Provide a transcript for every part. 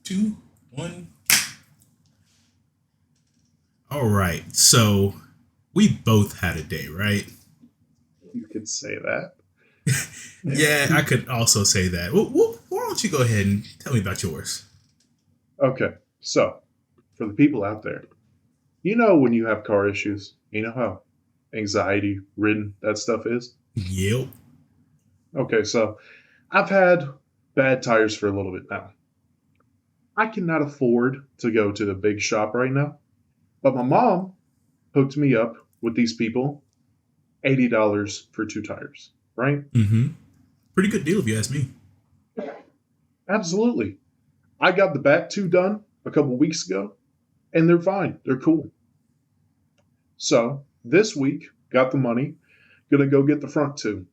Two, one. All right. So we both had a day, right? You could say that. Yeah, I could also say that. Why don't you go ahead and tell me about yours? Okay, so for the people out there, when you have car issues, you know how anxiety ridden that stuff is? Yep. Okay, so I've had bad tires for a little bit now. I cannot afford to go to the big shop right now, but my mom hooked me up with these people, $80 for two tires, right? Mm-hmm. Pretty good deal if you ask me. Absolutely. I got the back two done a couple weeks ago, and they're fine. They're cool. So this week, got the money, gonna go get the front two.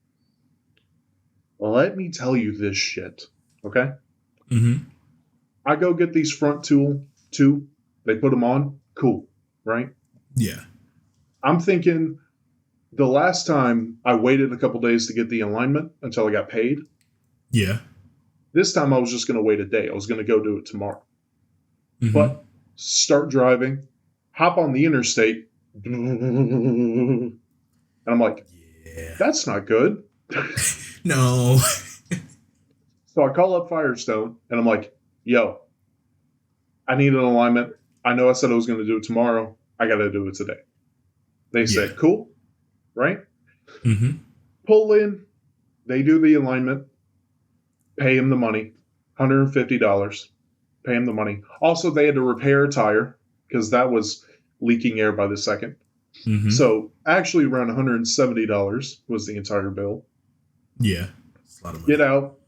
Let me tell you this shit, okay? Mm-hmm. I go get these front two, they put them on, cool, right? Yeah. I'm thinking the last time I waited a couple days to get the alignment until I got paid. Yeah. This time I was just going to wait a day. I was going to go do it tomorrow. Mm-hmm. But start driving, hop on the interstate, and I'm like, Yeah. that's not good. No. So I call up Firestone and I'm like, yo, I need an alignment. I know I said I was going to do it tomorrow. I got to do it today. They Yeah. said, cool, right? Mm-hmm. Pull in, they do the alignment, pay him the money, $150, pay him the money. Also, they had to repair a tire because that was leaking air by the second. Mm-hmm. So actually around $170 was the entire bill. Yeah. It's a lot of money. Get out,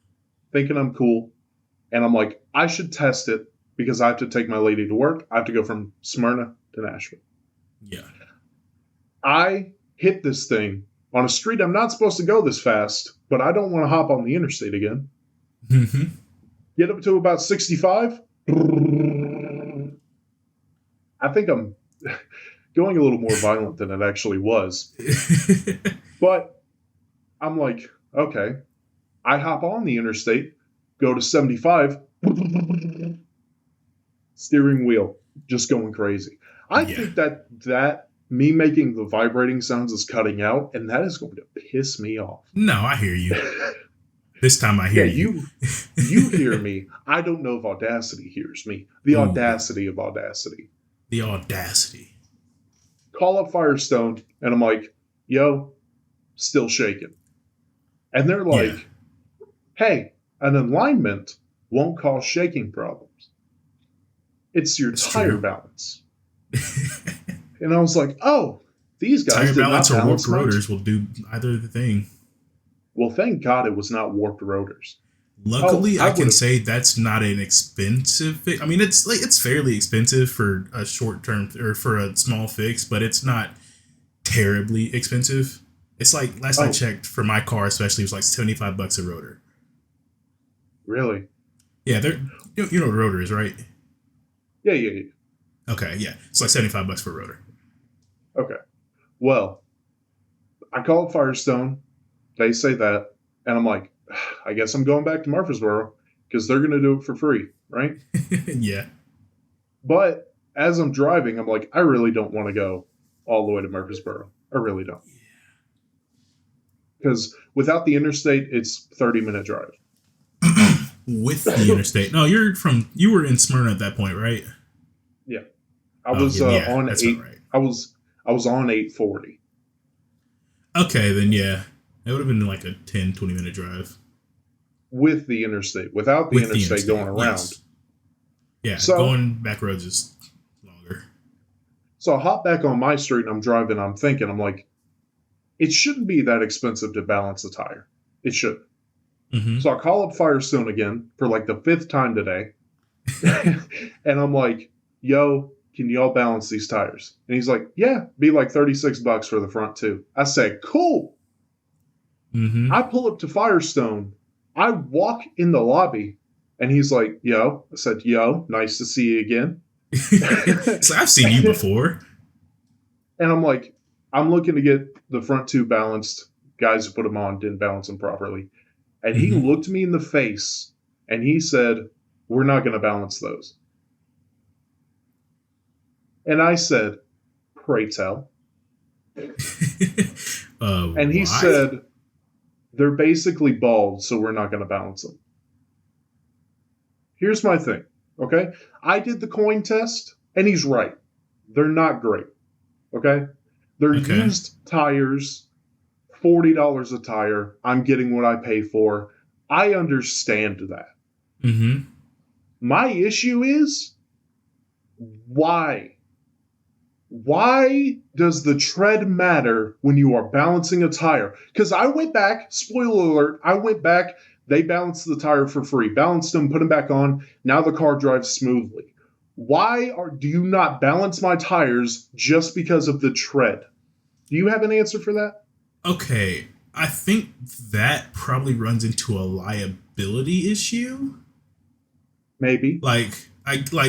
thinking I'm cool. And I'm like, I should test it because I have to take my lady to work. I have to go from Smyrna to Nashville. Yeah. I hit this thing on a street I'm not supposed to go this fast, but I don't want to hop on the interstate again. Mm-hmm. Get up to about 65. I think I'm going a little more violent than it actually was. But I'm like, okay. I hop on the interstate, go to 75, steering wheel just going crazy. I Yeah. think that me making the vibrating sounds is cutting out, and that is going to piss me off. No, I hear you. This time I hear Yeah, you. you hear me. I don't know if Audacity hears me. The Ooh, audacity of Audacity. the audacity. Call up Firestone, and I'm like, yo, still shaking. And they're Yeah. like, hey, an alignment won't cause shaking problems. It's your It's tire true. balance. And I was like, oh, these guys Tire did balance not or warped balance my. rotors will do either the thing. Well, thank God it was not warped rotors. Oh, Luckily, I I would can have. say that's not an expensive fix. I mean, it's fairly expensive for a short term or for a small fix, but it's not terribly expensive. It's like last I Oh, checked for my car, especially, it was like $75 a rotor. really? Yeah, they're you know what a rotor is, right? Yeah, yeah, yeah. Okay, yeah, it's like $75 for a rotor. Okay. Well, I called Firestone. They say that, and I'm like, I guess I'm going back to Murfreesboro because they're going to do it for free, right? Yeah, But as I'm driving, I'm like, I really don't want to go all the way to Murfreesboro. I really don't. Because without the interstate, it's 30-minute drive. with the interstate. No, you were in Smyrna at that point, right? Yeah. I Oh, was yeah, yeah, on that's about eight. right. I was on 840. Okay, then yeah, it would have been like a 10-20 minute drive With the interstate. Without the with the interstate going interstate. around. Yes, yeah, So going back roads is longer. so I hop back on my street and I'm driving. I'm thinking, I'm like, it shouldn't be that expensive to balance a tire. It should. Mm-hmm. So I call up Firestone again for like the fifth time today. And I'm like, yo, can y'all balance these tires? And he's like, yeah, be like $36 for the front two. I said, cool. Mm-hmm. I pull up to Firestone. I walk in the lobby and he's like, yo. I said, yo, nice to see you again. So I've seen you before. And I'm like, I'm looking to get the front two balanced. Guys who put them on didn't balance them properly. And he Mm-hmm. looked me in the face and he said, We're not going to balance those. And I said, pray tell. And he Why? said, they're basically bald, so we're not going to balance them. Here's my thing, okay? I did the coin test, and he's right. They're not great, okay? They're Okay. used tires, $40 a tire. I'm getting what I pay for. I understand that. Mm-hmm. My issue is why? Why does the tread matter when you are balancing a tire? Because I went back, spoiler alert, I went back, they balanced the tire for free, balanced them, put them back on. Now the car drives smoothly. Do you not balance my tires just because of the tread? Do you have an answer for that? Okay. I think that probably runs into a liability issue. Maybe. Like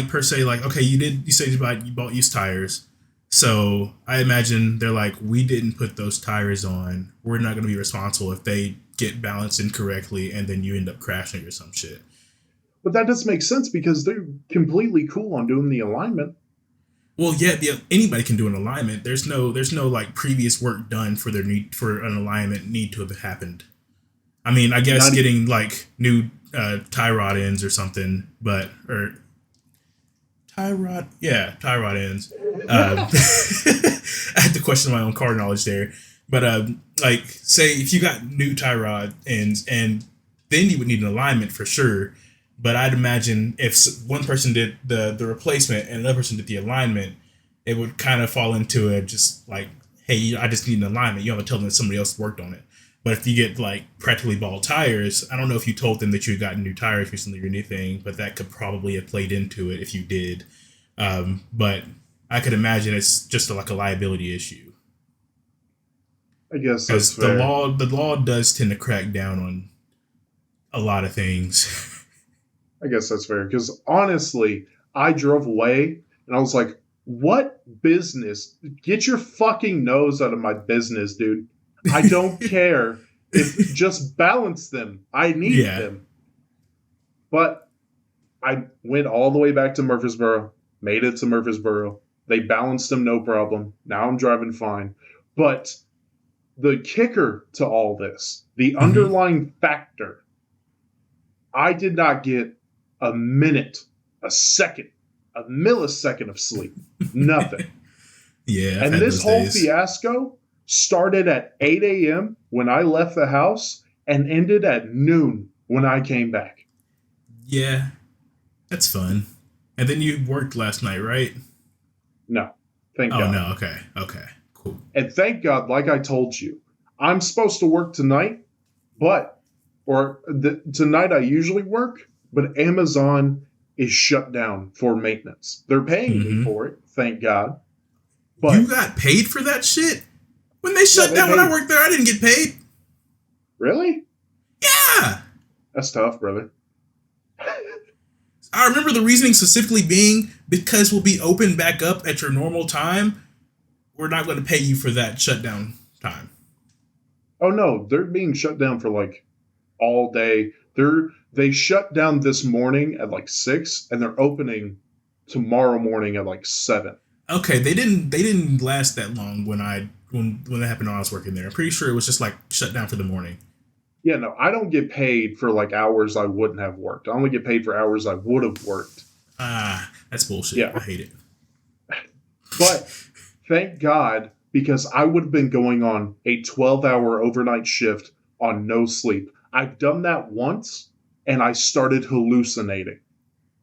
per se, like, okay, you said you bought used tires. So I imagine they're like, we didn't put those tires on. We're not gonna be responsible if they get balanced incorrectly and then you end up crashing or some shit. But that doesn't make sense because they're completely cool on doing the alignment. Well, yeah, anybody can do an alignment. There's no like previous work done for their need for an alignment need to have happened. I mean, I guess Not getting like new tie rod ends or something, but or tie rod ends. I had to question my own car knowledge there, but like say if you got new tie rod ends, and then you would need an alignment for sure. But I'd imagine if one person did the replacement and another person did the alignment, it would kind of fall into a just like, hey, I just need an alignment. You have to tell them that somebody else worked on it. But if you get like practically bald tires, I don't know if you told them that you had gotten new tires recently or anything, but that could probably have played into it if you did. But I could imagine it's just like a liability issue I guess that's because fair. the law does tend to crack down on a lot of things. I guess that's fair. Because honestly, I drove away and I was like, what business? Get your fucking nose out of my business, dude. I don't care if just balance them. I need Yeah. them. But I went all the way back to Murfreesboro, made it to Murfreesboro. They balanced them no problem. Now I'm driving fine. But the kicker to all this, the Mm-hmm. underlying factor, I did not get a minute, a second, a millisecond of sleep. Nothing. Yeah, I've And had this those whole days. fiasco started at 8 a.m. when I left the house and ended at noon when I came back. Yeah, that's fun. And then you worked last night, right? No, thank Oh God. no. Okay. Okay. Cool. And thank God, like I told you, I'm supposed to work tonight, but, tonight I usually work, but Amazon is shut down for maintenance. They're paying me Mm-hmm. for it, thank God. You But got paid for that shit when they yeah, shut they down. When I paid. worked there, I didn't get paid. Really? Yeah. That's tough, brother. I remember the reasoning specifically being because we'll be open back up at your normal time. We're not going to pay you for that shutdown time. Oh no, they're being shut down for like all day. They shut down this morning at like 6 and they're opening tomorrow morning at like 7. Okay, they didn't last that long when that happened when I was working there. I'm pretty sure it was just like shut down for the morning. Yeah, no, I don't get paid for like hours I wouldn't have worked. I only get paid for hours I would have worked. Ah, that's bullshit. Yeah. I hate it. But thank God because I would have been going on a 12-hour overnight shift on no sleep. I've done that once and I started hallucinating.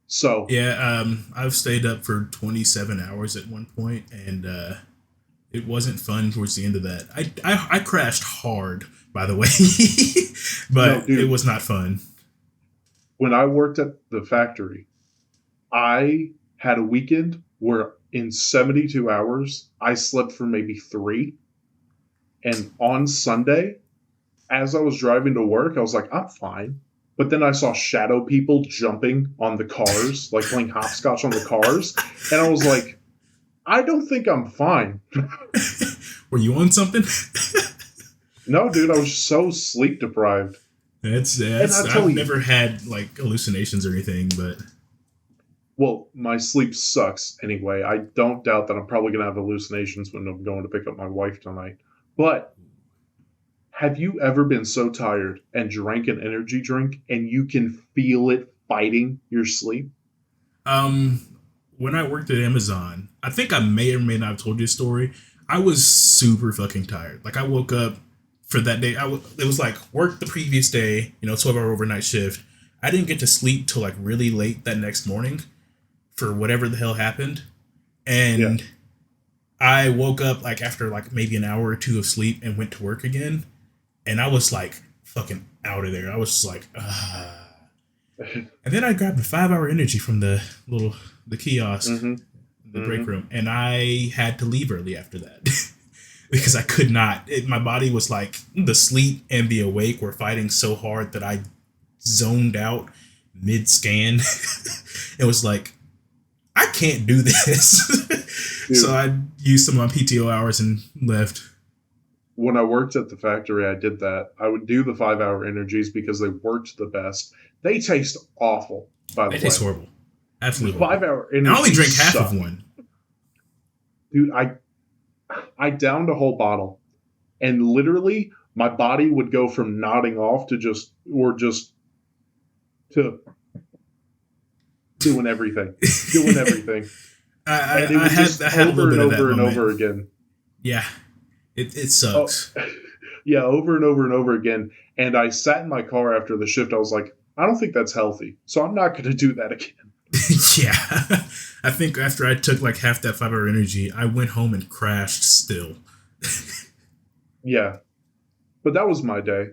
So, Yeah, I've stayed up for 27 hours at one point, and it wasn't fun towards the end of that. I crashed hard, by the way, no, but it dude, was not fun. when I worked at the factory, I had a weekend where in 72 hours, I slept for maybe 3. And on Sunday, as I was driving to work, I was like, I'm fine. But then I saw shadow people jumping on the cars, like playing hopscotch on the cars. And I was like, I don't think I'm fine. Were you on something? No, dude, I was so sleep deprived. And I tell I've you, never had like hallucinations or anything, but well, my sleep sucks anyway. I don't doubt that I'm probably going to have hallucinations when I'm going to pick up my wife tonight. But have you ever been so tired and drank an energy drink and you can feel it fighting your sleep? um, when I worked at Amazon, I think I may or may not have told you a story. I was super fucking tired. Like I woke up for that day. It was like work the previous day, 12-hour overnight shift. I didn't get to sleep till like really late that next morning for whatever the hell happened. Yeah. And I woke up like after like maybe an hour or two of sleep and went to work again. And I was like fucking out of there. I was just like, ah. And then I grabbed a 5-hour energy from the kiosk, Mm-hmm. the break Mm-hmm. room, and I had to leave early after that because I could not. My body was like the sleep and the awake were fighting so hard that I zoned out mid scan. It was like I can't do this, so Dude, I used some of my PTO hours and left. when I worked at the factory, I did that. I would do the 5 hour energies because they worked the best. They taste awful, by the It tastes way. horrible, The absolutely horrible. 5 hour I only drink energies half of suck. one. Dude, I downed a whole bottle and literally my body would go from nodding off to just to doing everything, doing everything, and it I would had just I had a over little and bit of that over and moment. over again. Yeah, it Oh, sucks. yeah, over and over and over again. And I sat in my car after the shift. I was like, I don't think that's healthy, so I'm not going to do that again. Yeah, I think after I took like half that 5-hour energy, I went home and crashed still. Yeah, but that was my day.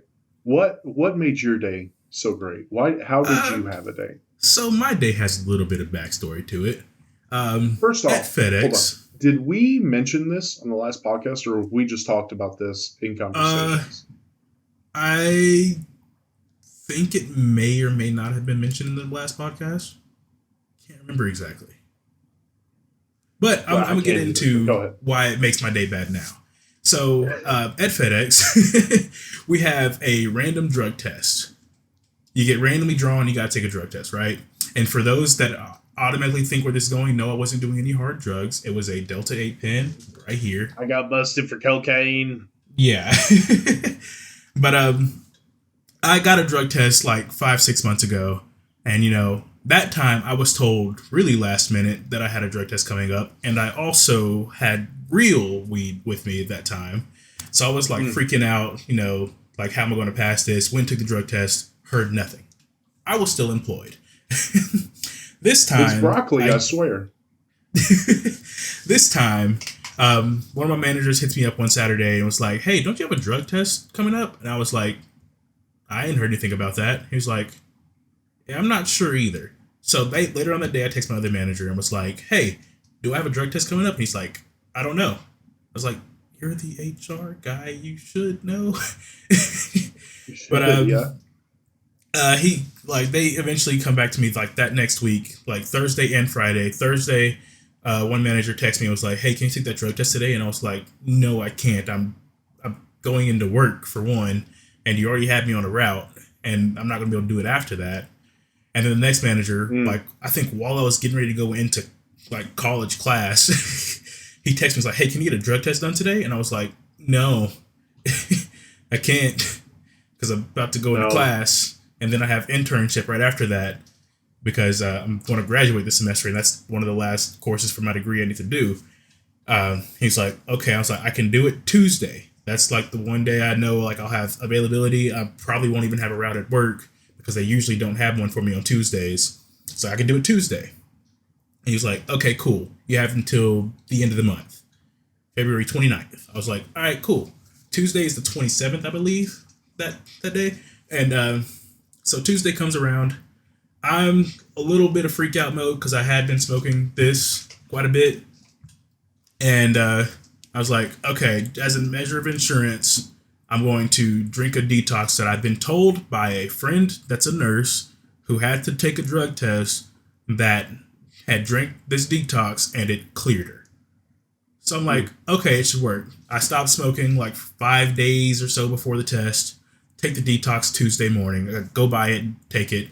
What made your day so great? Why? How did Uh, you have a day? so my day has a little bit of backstory to it. First At off, hold on. FedEx, Did we mention this on the last podcast, or have we just talked about this in uh, conversations? I think it may or may not have been mentioned in the last podcast. Can't remember exactly. But Well, I'm I gonna get can't either. But go into ahead. why it makes my day bad now. So at FedEx, we have a random drug test. You get randomly drawn. You gotta take a drug test, right? And for those that automatically think where this is going, no, I wasn't doing any hard drugs. It was a Delta 8 pen right here. I got busted for cocaine. Yeah, but I got a drug test like 5-6 months ago, and that time I was told really last minute that I had a drug test coming up, and I also had real weed with me at that time. So I was like freaking out, like how am I going to pass this? Went took the drug test, heard nothing. I was still employed. This It's time, broccoli, I swear. this time, one of my managers hits me up one Saturday and was like, "Hey, don't you have a drug test coming up?" And I was like, "I ain't heard anything about that." He was like, "Yeah, I'm not sure either." So later on that day, I text my other manager and was like, "Hey, do I have a drug test coming up?" And he's like, "I don't know." I was like, "You're the HR guy. You should know." But Yeah. he like they eventually come back to me like that next week, like Thursday and Friday. Thursday, one manager texted me and was like, "Hey, can you take that drug test today?" And I was like, "No, I can't. I'm going into work for one, and you already had me on a route, and I'm not gonna be able to do it after that." And then the next manager, Mm. like I think while I was getting ready to go into like college class, he texted me was like, "Hey, can you get a drug test done today?" And I was like, "No, I can't because I'm about to go into No. class, and then I have internship right after that because I'm going to graduate this semester, and that's one of the last courses for my degree I need to do." He's like, "Okay." I was like, "I can do it Tuesday. That's like the one day I know like I'll have availability. I probably won't even have a route at work because they usually don't have one for me on Tuesdays, so I can do it Tuesday." And he was like, "Okay, cool. You have until the end of the month, February 29th." I was like, "All right, cool." Tuesday is the 27th, I believe, that day. And so Tuesday comes around. I'm a little bit of freak out mode because I had been smoking this quite a bit. And I was like, okay, as a measure of insurance, I'm going to drink a detox that I've been told by a friend that's a nurse who had to take a drug test that had drank this detox and it cleared her. So I'm like, okay, it should work. I stopped smoking like 5 days or so before the test. take the detox Tuesday morning, go buy it, take it,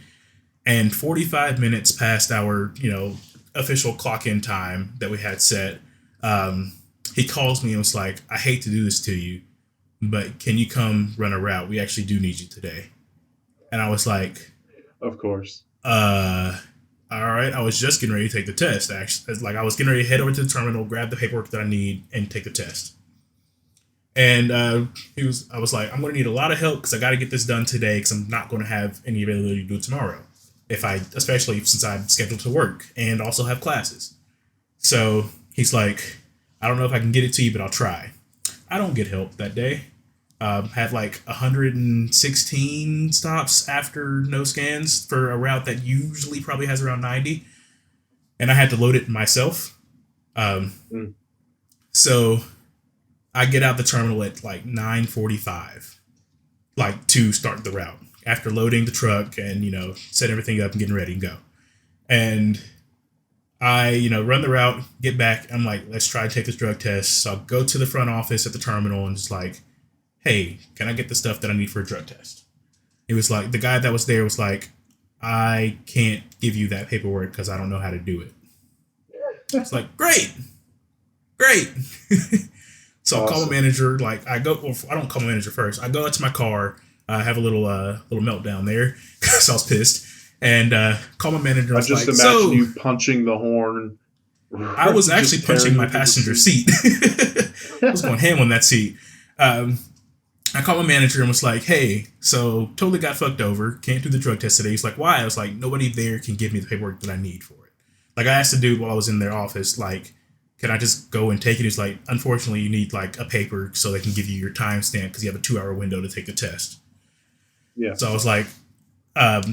and 45 minutes past our, official clock in time that we had set, he calls me and was like, I hate to do this to you, but can you come run a route? We actually do need you today. And I was like, Of course. All right. I was just getting ready to take the test. Actually, like I was getting ready to head over to the terminal, grab the paperwork that I need, and take the test. And I was like, I'm going to need a lot of help because I got to get this done today because I'm not going to have any availability to do it tomorrow. Especially since I'm scheduled to work and also have classes. So he's like, I don't know if I can get it to you, but I'll try. I don't get help that day. Had like 116 stops after no scans for a route that usually probably has around 90. And I had to load it myself. So I get out the terminal at like 9:45, like to start the route after loading the truck and, set everything up and getting ready to go. And I, run the route, get back. I'm like, let's try to take this drug test. So I'll go to the front office at the terminal and just like, hey, can I get the stuff that I need for a drug test? It was like, the guy that was there was like, I can't give you that paperwork because I don't know how to do it. It's like, great. So I call my manager. Like I don't call my manager first. I go out to my car. I have a little meltdown there because I was pissed. And call my manager. I just imagine you punching the horn. I was actually punching my passenger seat. I was going ham on that seat. I called my manager and was like, hey, so totally got fucked over. Can't do the drug test today. He's like, why? I was like, nobody there can give me the paperwork that I need for it. Like I asked the dude while I was in their office, like, can I just go and take it? He's like, unfortunately, you need like a paper so they can give you your timestamp because you have a 2-hour window to take the test. Yeah. So I was like,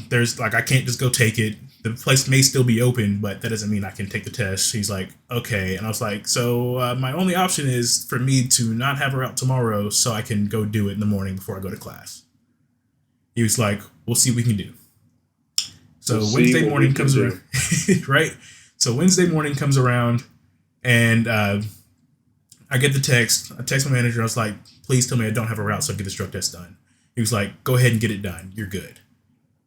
there's like, I can't just go take it. The place may still be open, but that doesn't mean I can take the test. He's like, okay. And I was like, so my only option is for me to not have her out tomorrow so I can go do it in the morning before I go to class. He was like, we'll see what we can do. So Wednesday morning comes around, right? So Wednesday morning comes around and I get the text. I text my manager. I was like, please tell me I don't have a route so I can get this drug test done. He was like, go ahead and get it done. You're good.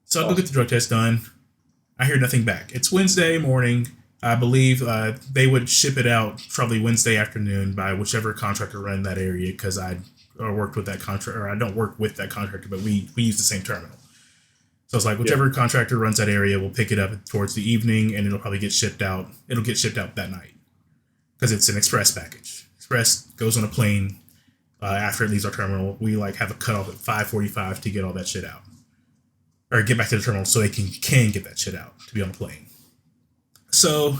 So I go get the drug test done. I hear nothing back. It's Wednesday morning. I believe they would ship it out probably Wednesday afternoon by whichever contractor ran that area because I worked with that contractor, or I don't work with that contractor, but we use the same terminal. So it's like whichever contractor runs that area will pick it up towards the evening and it'll probably get shipped out. It'll get shipped out that night because it's an express package. Express goes on a plane after it leaves our terminal. We like have a cutoff at 5:45 to get all that shit out. Or get back to the terminal so they can get that shit out to be on a plane. So,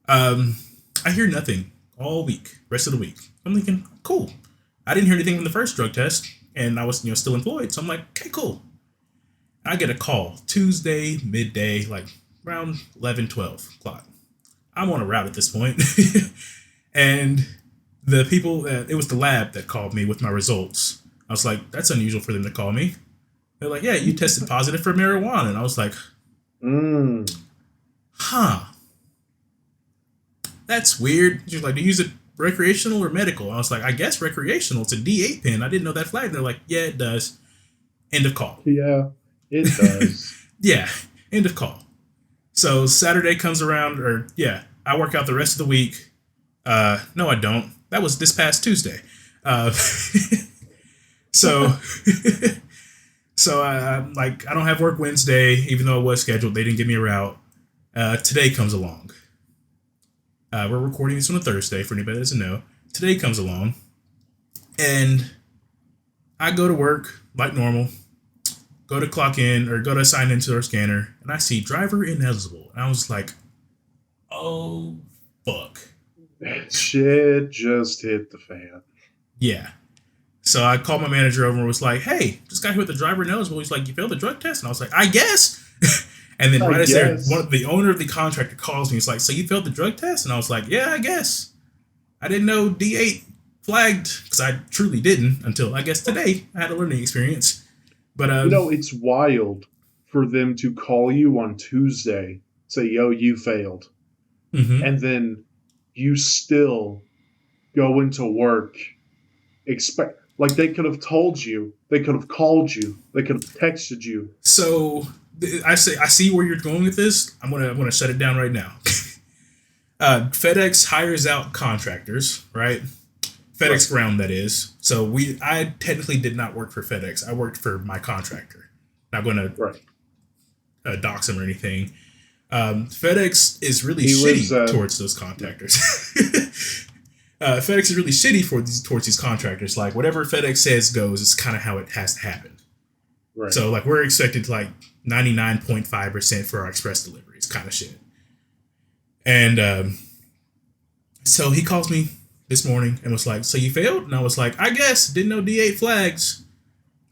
I hear nothing all week, rest of the week. I'm thinking, cool. I didn't hear anything from the first drug test, and I was, still employed. So I'm like, okay, cool. I get a call Tuesday, midday, like around 11, 12 o'clock. I'm on a route at this point. And the people, it was the lab that called me with my results. I was like, that's unusual for them to call me. They're like, yeah, you tested positive for marijuana. And I was like, huh. That's weird. She's like, do you use it recreational or medical? I was like, I guess recreational. It's a D8 pen. I didn't know that flag. They're like, yeah, it does. End of call. Yeah, it does. Yeah, end of call. So Saturday comes around, I work out the rest of the week. No, I don't. That was this past Tuesday. So... So I don't have work Wednesday, even though it was scheduled. They didn't give me a route. Today comes along. We're recording this on a Thursday for anybody that doesn't know. Today comes along. And I go to work like normal. Go to clock in or go to sign into our scanner. And I see driver ineligible. And I was like, oh, fuck. Shit just hit the fan. Yeah. So I called my manager over and was like, hey, just got here with the driver ineligible. He's like, you failed the drug test? And I was like, I guess. And then right as there, the owner of the contractor calls me. He's like, so you failed the drug test? And I was like, yeah, I guess. I didn't know D8 flagged because I truly didn't until I guess today. I had a learning experience. But it's wild for them to call you on Tuesday, say, yo, you failed. Mm-hmm. And then you still go into work Like they could have told you, they could have called you, they could have texted you. So I see where you're going with this. I'm gonna shut it down right now. FedEx hires out contractors, right? FedEx Right. Ground, that is. So I technically did not work for FedEx. I worked for my contractor. Not going to Right. dox him or anything. FedEx is really He lives, shitty towards those contractors. FedEx is really shitty towards these contractors. Like whatever FedEx says goes. It's kind of how it has to happen. Right. So like we're expected like 99.5% for our express deliveries, kind of shit. And so he calls me this morning and was like, "So you failed?" And I was like, "I guess didn't know D8 flags."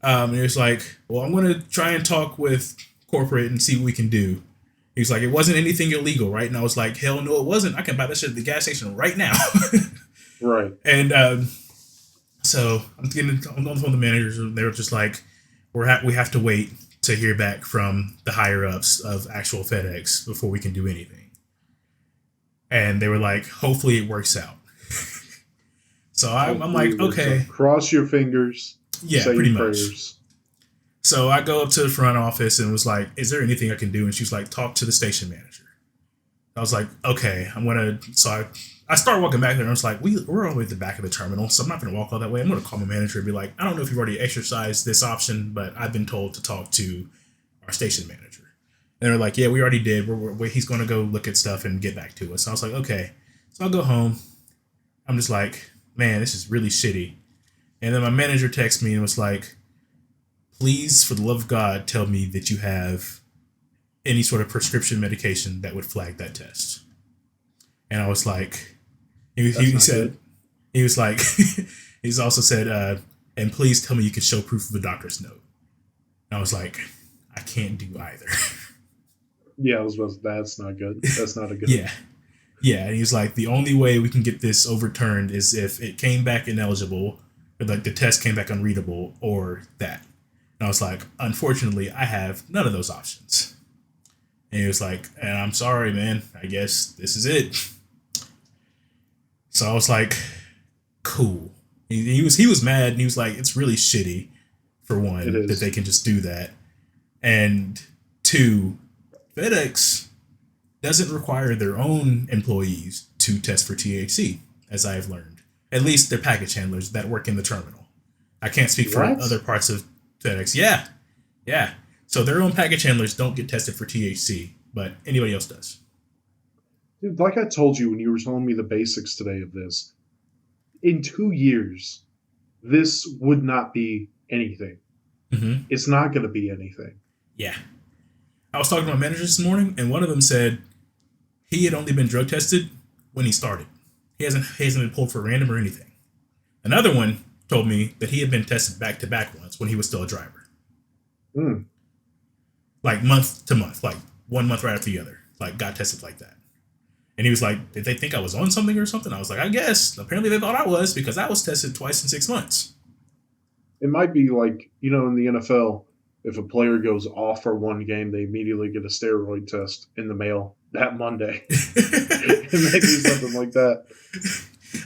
And he was like, "Well, I'm gonna try and talk with corporate and see what we can do." He was like, "It wasn't anything illegal, right?" And I was like, "Hell no, it wasn't. I can buy that shit at the gas station right now." Right. And so I'm getting on the phone with the managers, and they were just like, we have to wait to hear back from the higher ups of actual FedEx before we can do anything. And they were like, "Hopefully it works out." So I'm like, okay, Cross your fingers. yeah, say pretty much. prayers. So I go up to the front office and was like, "Is there anything I can do?" And she was like, "Talk to the station manager." I was like, "Okay, I'm gonna." So I started walking back there, and I was like, "We're all the way at the back of the terminal, so I'm not gonna walk all that way. I'm gonna call my manager and be like, I don't know if you've already exercised this option, but I've been told to talk to our station manager." And they're like, "Yeah, we already did. He's gonna go look at stuff and get back to us." So I was like, "Okay." So I'll go home. I'm just like, "Man, this is really shitty." And then my manager texted me and was like, "Please, for the love of God, tell me that you have any sort of prescription medication that would flag that test." And I was like, he said, good. he was like, he's also said, "And please tell me you can show proof of a doctor's note." And I was like, I can't do either. Yeah, I was about to, that's not good. That's not a good. Yeah. Yeah. And he was like, "The only way we can get this overturned is if it came back ineligible, or like the test came back unreadable, or that." And I was like, "Unfortunately, I have none of those options." And he was like, "And I'm sorry, man. I guess this is it." So I was like, "Cool." He was mad, and he was like, "It's really shitty, for one, that they can just do that, and two, FedEx doesn't require their own employees to test for THC, as I have learned. At least they're package handlers that work in the terminal. I can't speak for What? other parts of FedEx. Yeah. So their own package handlers don't get tested for THC, but anybody else does." Dude, like I told you when you were telling me the basics today of this, in 2 years, this would not be anything. Mm-hmm. It's not going to be anything. Yeah. I was talking to my manager this morning, and one of them said he had only been drug tested when he started. He hasn't been pulled for random or anything. Another one told me that he had been tested back to back once when he was still a driver. Mm. Like month to month, like 1 month right after the other. Like got tested like that. And he was like, "Did they think I was on something or something?" I was like, "I guess." Apparently they thought I was, because I was tested twice in 6 months. It might be like, in the NFL, if a player goes off for one game, they immediately get a steroid test in the mail that Monday. It may be something like that.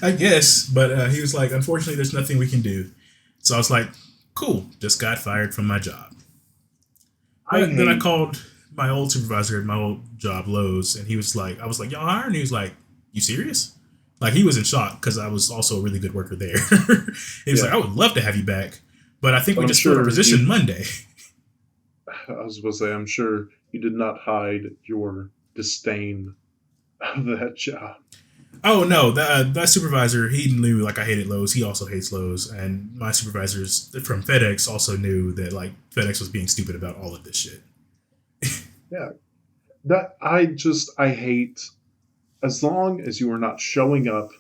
I guess. But he was like, "Unfortunately, there's nothing we can do." So I was like, "Cool, just got fired from my job." Then I called my old supervisor at my old job, Lowe's, and he was like, I was like, "Y'all hiring?" And he was like, "You serious?" Like, he was in shock because I was also a really good worker there. He was like, "I would love to have you back, but I think we just filled our position Monday." I was supposed to say, I'm sure you did not hide your disdain of that job. Oh no, that supervisor, he knew like I hated Lowe's. He also hates Lowe's, and my supervisors from FedEx also knew that like FedEx was being stupid about all of this shit. Yeah. That I hate, as long as you are not showing up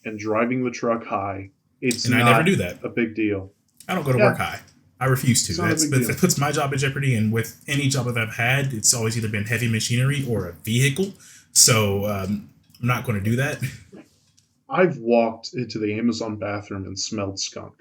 and driving the truck high, it's And not I never do that. a big deal. I don't go to work high. I refuse to. It's not a big deal. That puts my job in jeopardy, and with any job that I've had, it's always either been heavy machinery or a vehicle. So I'm not going to do that. I've walked into the Amazon bathroom and smelled skunk.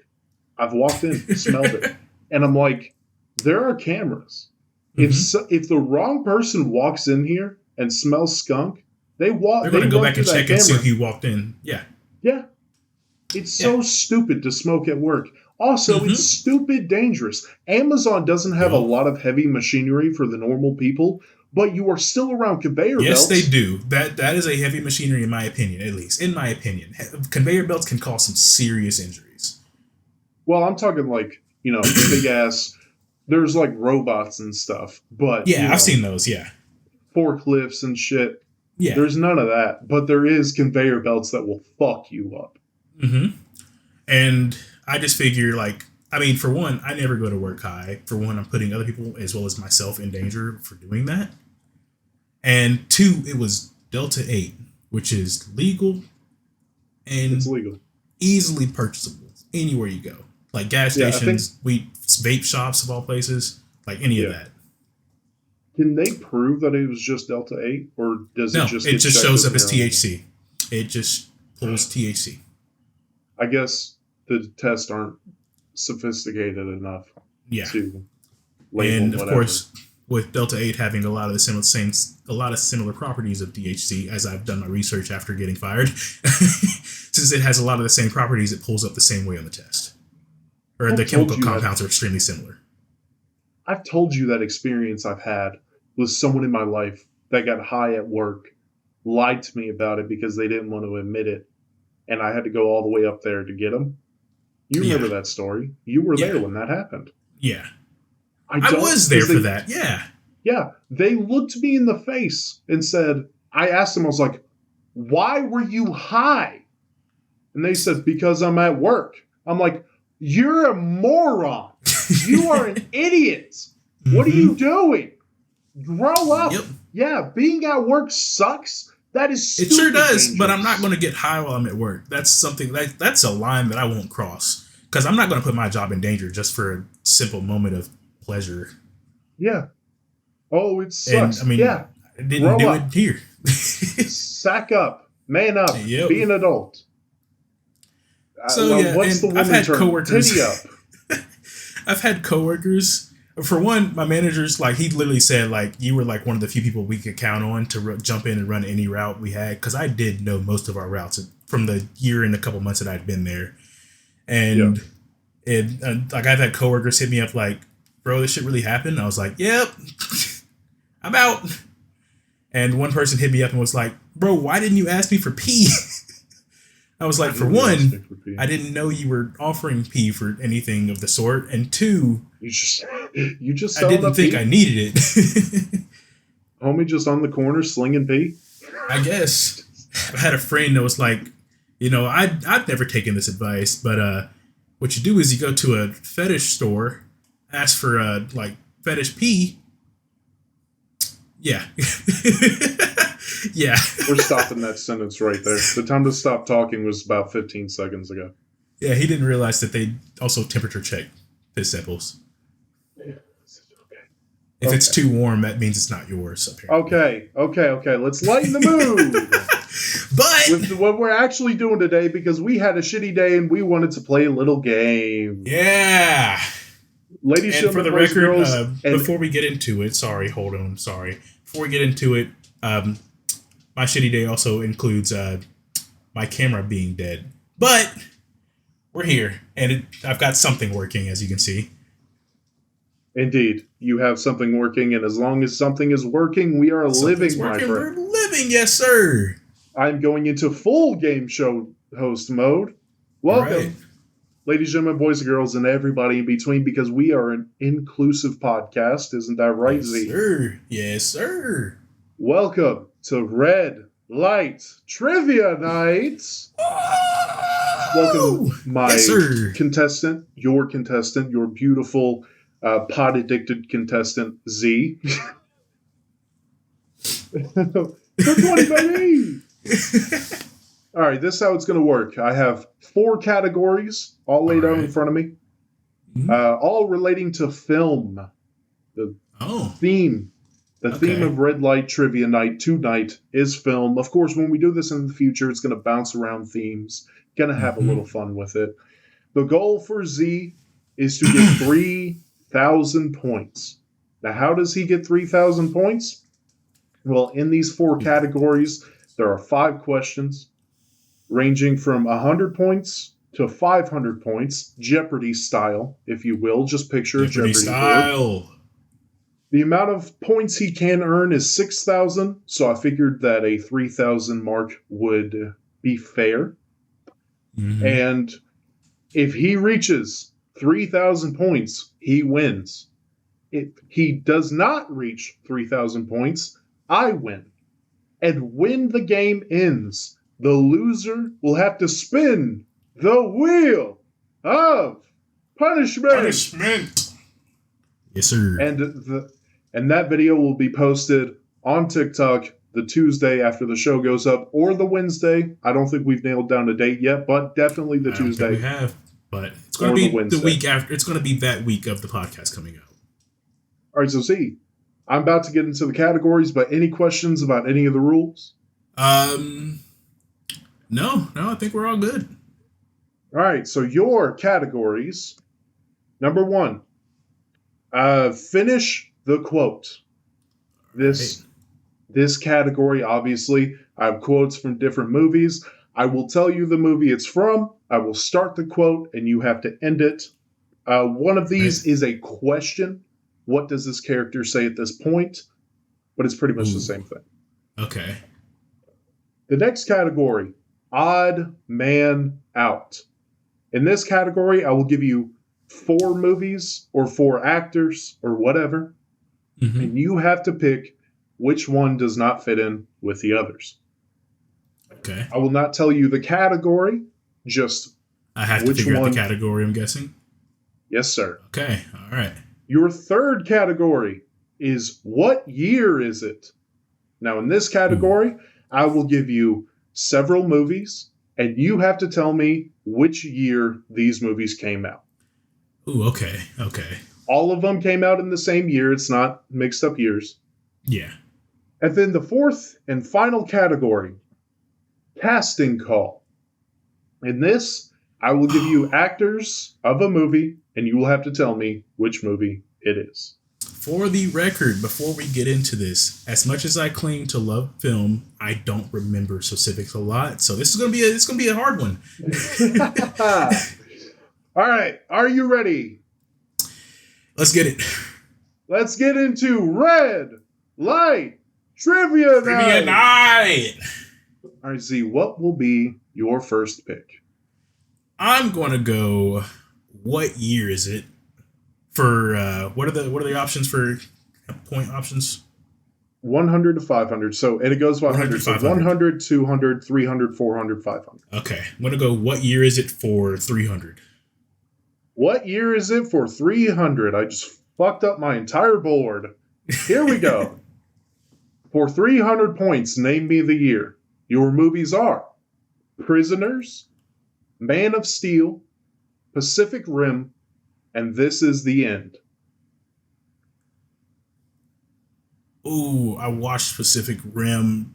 I've walked in, smelled it, and I'm like, there are cameras. If the wrong person walks in here and smells skunk, they're going to go back and check and see who walked in. Yeah. Yeah. It's so stupid to smoke at work. Also, it's Mm-hmm. stupid dangerous. Amazon doesn't have a Yup. lot of heavy machinery for the normal people, but you are still around conveyor Yes, they belts. do. That is a heavy machinery, in my opinion. At least, in my opinion, conveyor belts can cause some serious injuries. Well, I'm talking like, big ass, there's like robots and stuff, but, Yeah, I've seen those. Yeah, forklifts and shit. yeah. There's none of that, but there is conveyor belts that will fuck you up. Mm-hmm. And I just figure, like, I mean, for one, I never go to work high. For one, I'm putting other people as well as myself in danger for doing that. And two, it was Delta 8, which is legal It's and legal. easily purchasable anywhere you go. Like gas Yeah, I think, stations, vape shops of all places, like any of yeah. that. Can they prove that it was just Delta 8, or does it No, just it get just checked shows up as marijuana? THC. It just pulls THC. I guess the tests aren't sophisticated enough Yeah. to label And of whatever. course, with Delta 8 having a lot of the similar properties of THC, as I've done my research after getting fired, since it has a lot of the same properties, it pulls up the same way on the test. Or the chemical compounds are extremely similar. I've told you that experience I've had with someone in my life that got high at work, lied to me about it because they didn't want to admit it, and I had to go all the way up there to get them. You remember Yeah. that story? You were there Yeah. when that happened. Yeah. I I don't, was there 'cause for they, that. Yeah. yeah, they looked me in the face and said, I asked them, I was like, why were you high? And they said, because I'm at work. I'm like, you're a moron. You are an idiot. What are you doing? Grow up. Yep. Yeah, being at work sucks. That is It stupid sure does, dangerous. but I'm not going to get high while I'm at work. That's something that's a line that I won't cross because I'm not going to put my job in danger just for a simple moment of pleasure. Yeah. Oh, it And sucks. I mean, yeah. I didn't Grow do up. it here. Sack up. Man up. Yep. Be an adult. So yeah, what's the and woman I've had term? coworkers. Titty up. I've had coworkers. For one, my manager's like he literally said like you were like one of the few people we could count on to jump in and run any route we had because I did know most of our routes from the year and a couple months that I'd been there, and like I've had coworkers hit me up like, "Bro, this shit really happened." I was like, "Yep, I'm out." And one person hit me up and was like, "Bro, why didn't you ask me for pee?" I was like, "For one, I didn't know you were offering pee for anything of the sort, and two, You just I didn't think I needed it." Homie just on the corner slinging pee. I guess I had a friend that was like, I've never taken this advice, but what you do is you go to a fetish store, ask for like fetish pee. Yeah. Yeah. We're stopping that sentence right there. The time to stop talking was about 15 seconds ago. Yeah, he didn't realize that they also temperature check piss samples. If it's too warm, that means it's not yours. Apparently. Okay. Let's lighten the mood. But with what we're actually doing today, because we had a shitty day and we wanted to play a little game. Yeah. Ladies and for the boys, record, girls, before we get into it, before we get into it, my shitty day also includes my camera being dead. But we're here, and I've got something working, as you can see. Indeed, you have something working, and as long as something is working, we are living, my friend. We're living, yes, sir. I'm going into full game show host mode. Welcome, Right. ladies, gentlemen, boys and girls, and everybody in between, because we are an inclusive podcast. Isn't that right, Yes, Z? sir. Yes, sir. Welcome to Red Light Trivia Nights. Welcome, my Yes, sir. contestant, your beautiful, pot-addicted contestant, Z. Good morning, baby! All right, this is how it's going to work. I have 4 categories all laid out in front of me, all relating to film. The theme of Red Light Trivia Night tonight is film. Of course, when we do this in the future, it's going to bounce around themes. Going to have a little fun with it. The goal for Z is to get 3,000 points. Now, how does he get 3,000 points? Well, in these 4 categories, there are 5 questions ranging from 100 points to 500 points, Jeopardy style, if you will. Just picture a Jeopardy Jeopardy board. style. The amount of points he can earn is 6,000, so I figured that a 3,000 mark would be fair. Mm-hmm. And if he reaches 3,000 points, he wins. If he does not reach 3,000 points, I win. And when the game ends, the loser will have to spin the wheel of punishment. Yes, sir. And that video will be posted on TikTok the Tuesday after the show goes up, or the Wednesday. I don't think we've nailed down a date yet, but definitely the Tuesday. We have, but it's going to be the week after. It's going to be that week of the podcast coming out. All right, so see, I'm about to get into the categories, but any questions about any of the rules? No, I think we're all good. All right, so your categories. Number 1, finish the quote. This category, obviously, I have quotes from different movies. I will tell you the movie it's from. I will start the quote, and you have to end it. One of these is a question. What does this character say at this point? But it's pretty much the same thing. Okay. The next category, odd man out. In this category, I will give you 4 movies or 4 actors or whatever, and you have to pick which one does not fit in with the others. Okay. I will not tell you the category, just I have to figure out the category, I'm guessing? Yes, sir. Okay, all right. Your third category is what year is it? Now, in this category, I will give you several movies, and you have to tell me which year these movies came out. Ooh, okay. All of them came out in the same year. It's not mixed up years. Yeah. And then the fourth and final category, casting call. In this, I will give you actors of a movie, and you will have to tell me which movie it is. For the record, before we get into this, as much as I claim to love film, I don't remember specifics a lot. So this is gonna be a hard one. All right, are you ready? Let's get it. Let's get into Red Light Trivia Night. All right, Z, what will be your first pick? I'm gonna go. What year is it? For what are the options for point options? 100 to 500. So and it goes 500. So 100, 200, 300, 400, 500. Okay, I'm gonna go. What year is it for 300? What year is it for 300? I just fucked up my entire board. Here we go. For 300 points, name me the year. Your movies are Prisoners, Man of Steel, Pacific Rim, and This Is the End. Ooh, I watched Pacific Rim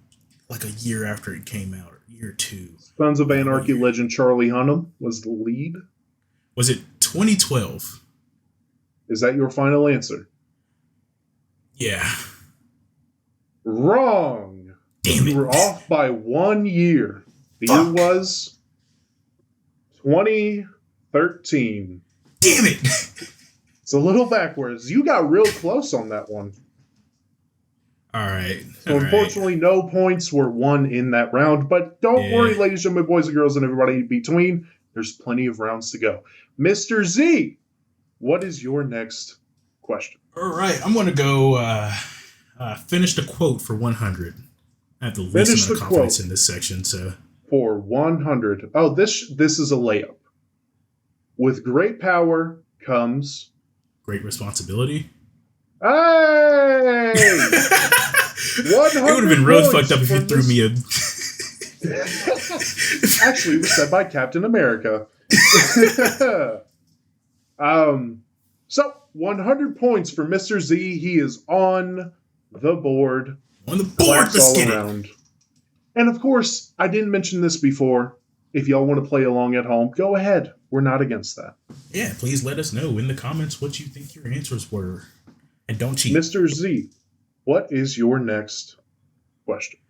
like a year after it came out, or year 2. Sons of Anarchy legend Charlie Hunnam was the lead. Was it 2012? Is that your final answer? Yeah. Wrong. Damn it. You were off by 1 year. The year was 2013. Damn it. It's a little backwards. You got real close on that one. All right. So unfortunately, no points were won in that round. But don't worry, ladies and gentlemen, boys and girls, and everybody in between. There's plenty of rounds to go. Mr. Z, what is your next question? All right. I'm going to go finish the quote for 100. I have the least amount of confidence in this section. So for 100. Oh, this is a layup. With great power comes great responsibility. Hey! 100 it would have been real fucked up if you threw me a. Actually, it was said by Captain America. So 100 points for Mr. Z. He is on the board. On the board, let's get it. And of course, I didn't mention this before. If y'all want to play along at home, go ahead. We're not against that. Yeah, please let us know in the comments what you think your answers were. And don't cheat. Mr. Z, what is your next question?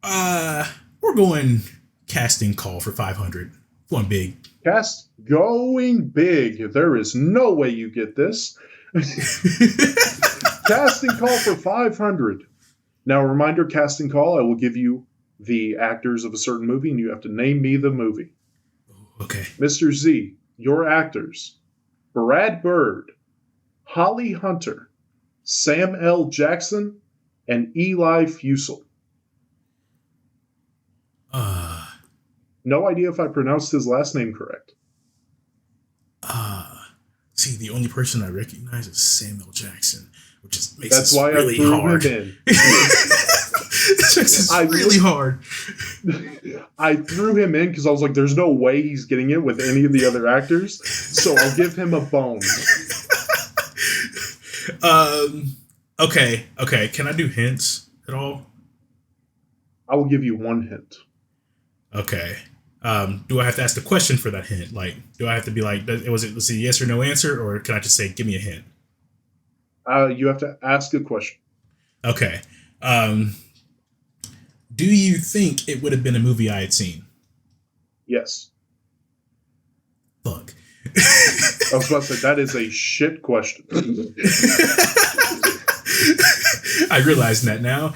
We're going casting call for 500. Going big. Cast going big. There is no way you get this. Casting call for 500. Now, a reminder, casting call, I will give you the actors of a certain movie, and you have to name me the movie. Okay. Mr. Z, your actors: Brad Bird, Holly Hunter, Sam L. Jackson, and Eli Fusel. No idea if I pronounced his last name correct. See, the only person I recognize is Samuel Jackson, which is makes That's this why really I threw hard. him in. This makes this really hard. I threw him in because I was like, there's no way he's getting it with any of the other actors, so I'll give him a bone. Okay. Can I do hints at all? I will give you one hint. Okay. Do I have to ask the question for that hint? Like, do I have to be like, was it a yes or no answer, or can I just say, give me a hint? You have to ask a question. Okay. Do you think it would have been a movie I had seen? Yes. Fuck. I was about to say, that is a shit question. I realize that now.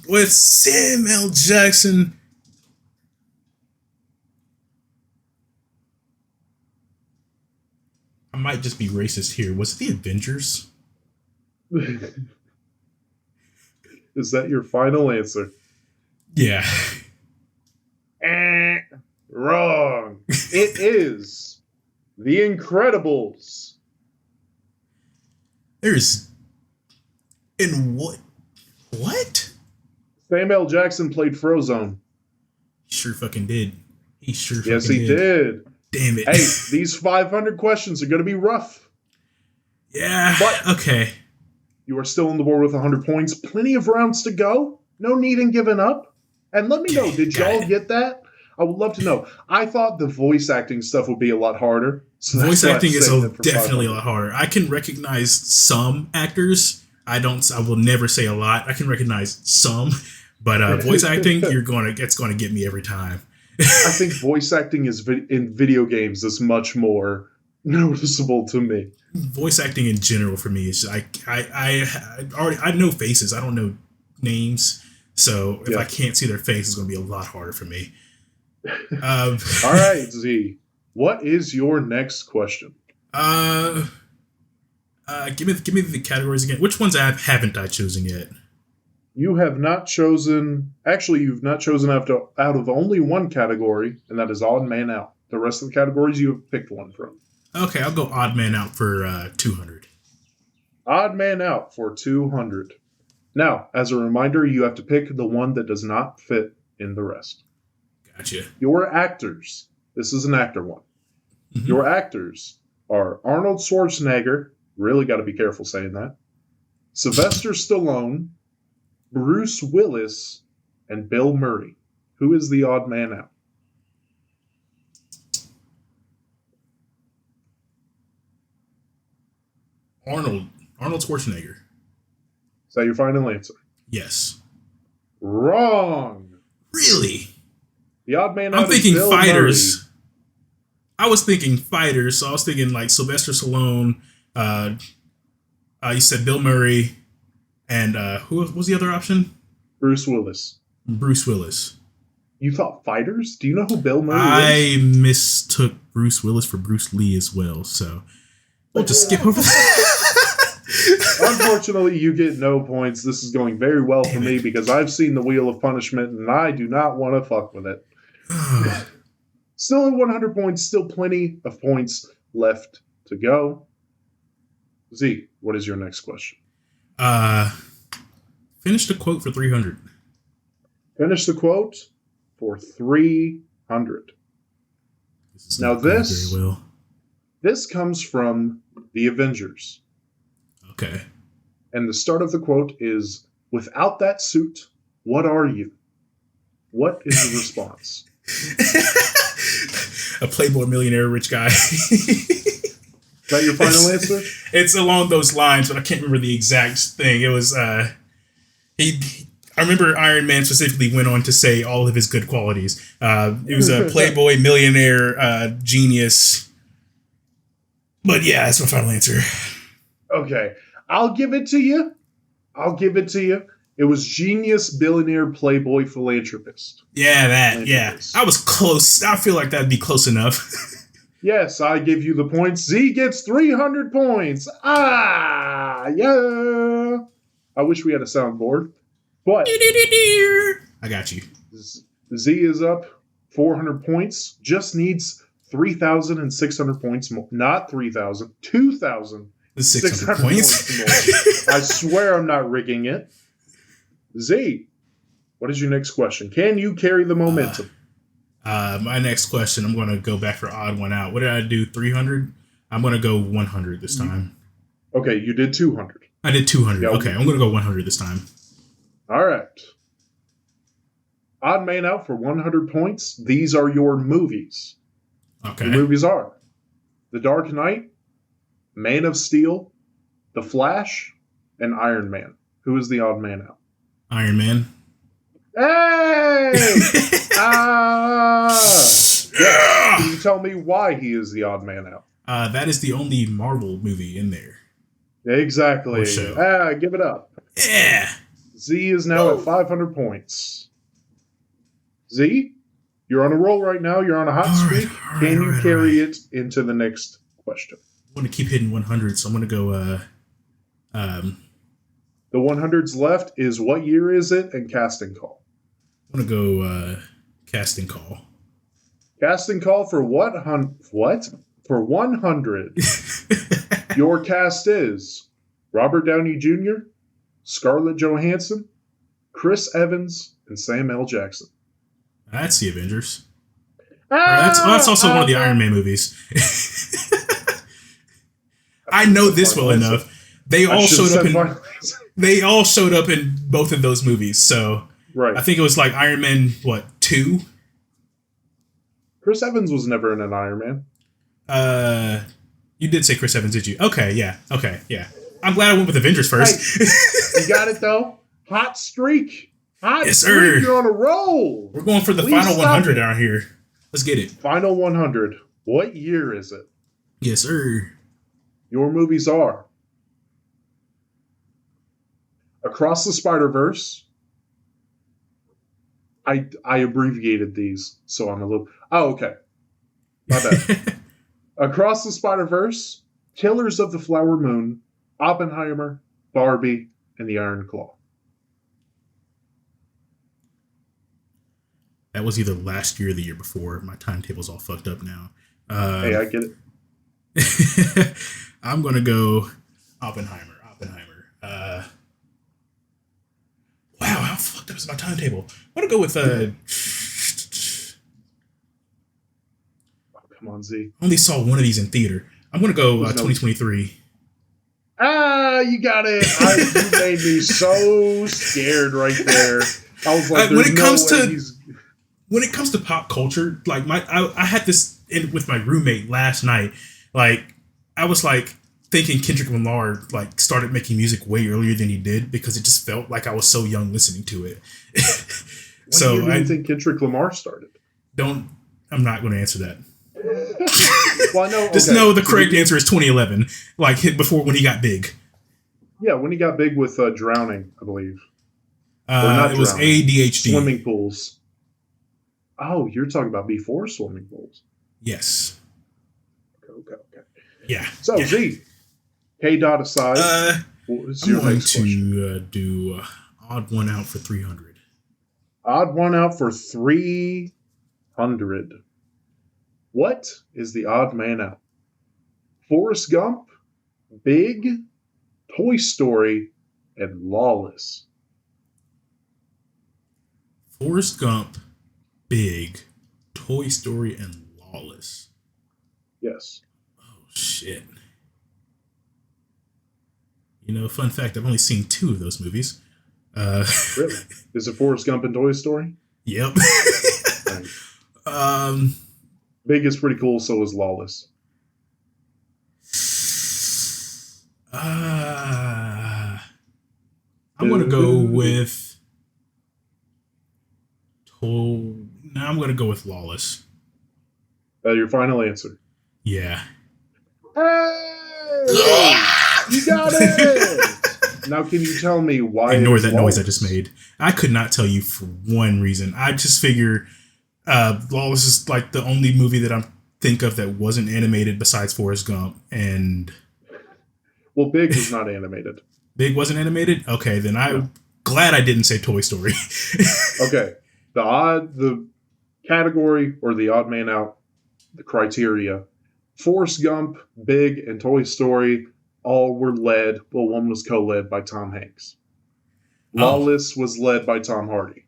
With Sam L. Jackson. I might just be racist here. Was it the Avengers? Is that your final answer? Yeah. Wrong. It is The Incredibles. There's... In what? What? Samuel L. Jackson played Frozone. He sure fucking did. He sure fucking did. Yes, he did. Damn it. Hey, these 500 questions are going to be rough. Yeah, but okay. You are still on the board with 100 points. Plenty of rounds to go. No need in giving up. And let me know, did y'all get that? I would love to know. I thought the voice acting stuff would be a lot harder. So voice acting is definitely a lot harder. I can recognize some actors. I will never say a lot. I can recognize some, but voice acting, it's going to get me every time. I think voice acting in video games is much more noticeable to me. Voice acting in general for me is I know faces. I don't know names. So if I can't see their face, it's going to be a lot harder for me. All right, Z. What is your next question? Give me the categories again. Which ones haven't I chosen yet? You have not chosen. Actually, you've not chosen out of only one category, and that is odd man out. The rest of the categories you have picked one from. Okay, I'll go odd man out for 200. Odd man out for 200. Now, as a reminder, you have to pick the one that does not fit in the rest. Gotcha. Your actors. This is an actor one. Mm-hmm. Your actors are Arnold Schwarzenegger. Really got to be careful saying that. Sylvester Stallone, Bruce Willis, and Bill Murray. Who is the odd man out? Arnold Schwarzenegger. Is that your final answer? Yes. Wrong. Really? The odd man out I'm thinking is Bill fighters. Murray. I was thinking fighters, so I was thinking like Sylvester Stallone. You said Bill Murray, and who was the other option? Bruce Willis. Bruce Willis. You thought fighters? Do you know who Bill Murray is? I mistook Bruce Willis for Bruce Lee as well, so we'll just skip over that. Unfortunately, you get no points. This is going very well for me because I've seen the Wheel of Punishment and I do not want to fuck with it. Still at 100 points, still plenty of points left to go. Z, what is your next question? Finish the quote for 300. Finish the quote for 300. Now this comes from the Avengers. Okay. And the start of the quote is, "Without that suit, what are you?" What is the response? A playboy millionaire rich guy. Is that your final answer? It's along those lines, but I can't remember the exact thing. It was I remember Iron Man specifically went on to say all of his good qualities. He was a playboy, millionaire, genius. But yeah, that's my final answer. Okay, I'll give it to you. It was genius, billionaire, playboy, philanthropist. Yeah, that. Yeah, I was close. I feel like that'd be close enough. Yes, I give you the points. Z gets 300 points. Yeah. I wish we had a soundboard, but I got you. Z is up 400 points. Just needs 3,600 points more. Not 3,000, 2,600 points more. I swear I'm not rigging it. Z, what is your next question? Can you carry the momentum? My next question, I'm going to go back for odd one out. What did I do? 300? I'm going to go 100 this time. Okay, you did 200. I did 200. Okay, I'm going to go 100 this time. All right. Odd man out for 100 points. These are your movies. Okay. The movies are The Dark Knight, Man of Steel, The Flash, and Iron Man. Who is the odd man out? Iron Man. Hey! Yeah. Can you tell me why he is the odd man out? That is the only Marvel movie in there. Exactly. Give it up. Yeah. Z is now at 500 points. Z, you're on a roll right now. You're on a hot streak. Can you carry it into the next question? I want to keep hitting 100, so I'm going to go... The 100s left is what year is it and casting call. I'm going to go casting call. Casting call for what? For 100. Your cast is Robert Downey Jr., Scarlett Johansson, Chris Evans, and Sam L. Jackson. That's the Avengers. That's also one of the Iron Man movies. I know this well enough. They all showed up in. They all showed up in both of those movies. So right. I think it was like Iron Man 2. Chris Evans was never in an Iron Man. You did say Chris Evans, did you? Okay, yeah. I'm glad I went with Avengers first. Hey, you got it though. Hot streak. Yes, sir. You're on a roll. We're going for the final 100 out here. Let's get it. Final 100. What year is it? Yes, sir. Your movies are Across the Spider-Verse. I abbreviated these, so I'm a little... Oh, okay. My bad. Across the Spider-Verse, Killers of the Flower Moon, Oppenheimer, Barbie, and the Iron Claw. That was either last year or the year before. My timetable's all fucked up now. Hey, I get it. I'm going to go Oppenheimer. Wow, how fucked up is my timetable? I'm going to go with... Come on, Z. I only saw one of these in theater. I'm going to go 2023. You got it. You made me so scared right there. I was like, when it comes to pop culture, like I had this with my roommate last night. Like I was like thinking Kendrick Lamar like started making music way earlier than he did because it just felt like I was so young listening to it. So do you think Kendrick Lamar started? I'm not going to answer that. Well, no, just know the correct answer is 2011, like hit before when he got big. Yeah, when he got big with drowning, I believe. It was ADHD. Swimming pools. Oh, you're talking about before swimming pools. Yes. Okay. Yeah. So, yeah. Z, K-Dot aside, I'm going to do odd one out for 300. Odd one out for 300. What is the odd man out? Forrest Gump, Big, Toy Story, and Lawless. Forrest Gump, Big, Toy Story, and Lawless. Yes. Oh, shit. You know, fun fact, I've only seen 2 of those movies. Really? Is it Forrest Gump and Toy Story? Yep. Right. Big is pretty cool, so is Lawless. I'm going to go with Oh, now I'm gonna go with Lawless. Your final answer. Yeah. Hey! You got it! Now, can you tell me why? Ignore that Lawless? noise I just made. I could not tell you for one reason. I just figure Lawless is like the only movie that I think of that wasn't animated besides Forrest Gump, and Well, Big was not animated. Big wasn't animated. Okay, then I'm glad I didn't say Toy Story. Okay, the category or the odd man out, the criteria. Forrest Gump, Big, and Toy Story all were led. Well, one was co-led by Tom Hanks. Lawless was led by Tom Hardy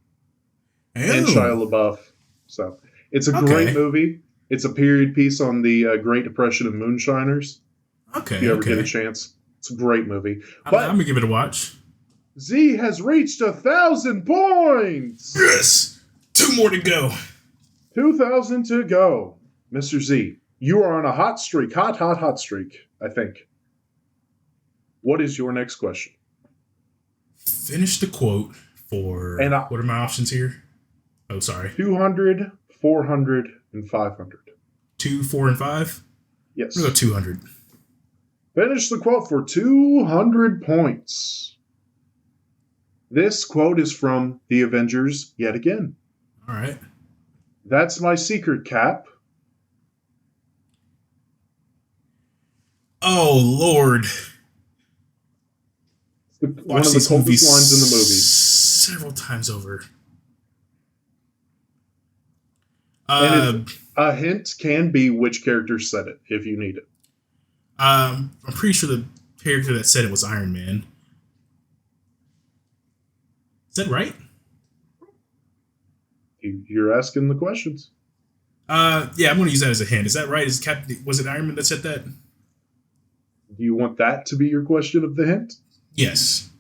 and Shia LaBeouf. So it's a great movie. It's a period piece on the Great Depression of moonshiners. Okay, if you ever get a chance, it's a great movie. But I'm gonna give it a watch. Z has reached 1,000 points. Yes, 2 more to go. 2,000 to go, Mr. Z. You are on a hot streak, hot streak. I think. What is your next question? Finish the quote for. And what are my options here? Oh, sorry. 200, 400, and 500. 2, 4, and 5? Yes. We'll go 200. Finish the quote for 200 points. This quote is from The Avengers yet again. All right. That's my secret, Cap. Oh, Lord. One of the coldest lines in the movie. Several times over. And a hint can be which character said it, if you need it. I'm pretty sure the character that said it was Iron Man. Is that right? You're asking the questions. Yeah, I'm going to use that as a hint. Is that right? Was it Iron Man that said that? Do you want that to be your question of the hint? Yes.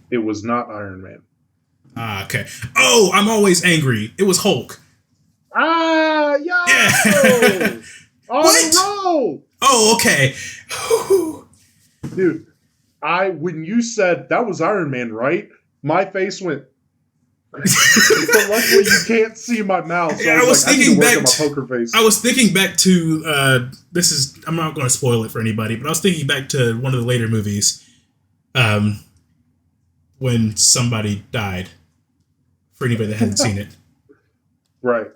It was not Iron Man. Okay. Oh, I'm always angry. It was Hulk. Yeah. On the roll. Oh, okay. Dude, when you said that was Iron Man, right? My face went. But luckily, you can't see my mouth. So I was thinking back to my poker face. I was thinking back to this is. I'm not going to spoil it for anybody, but I was thinking back to one of the later movies, when somebody died. For anybody that hadn't seen it, right.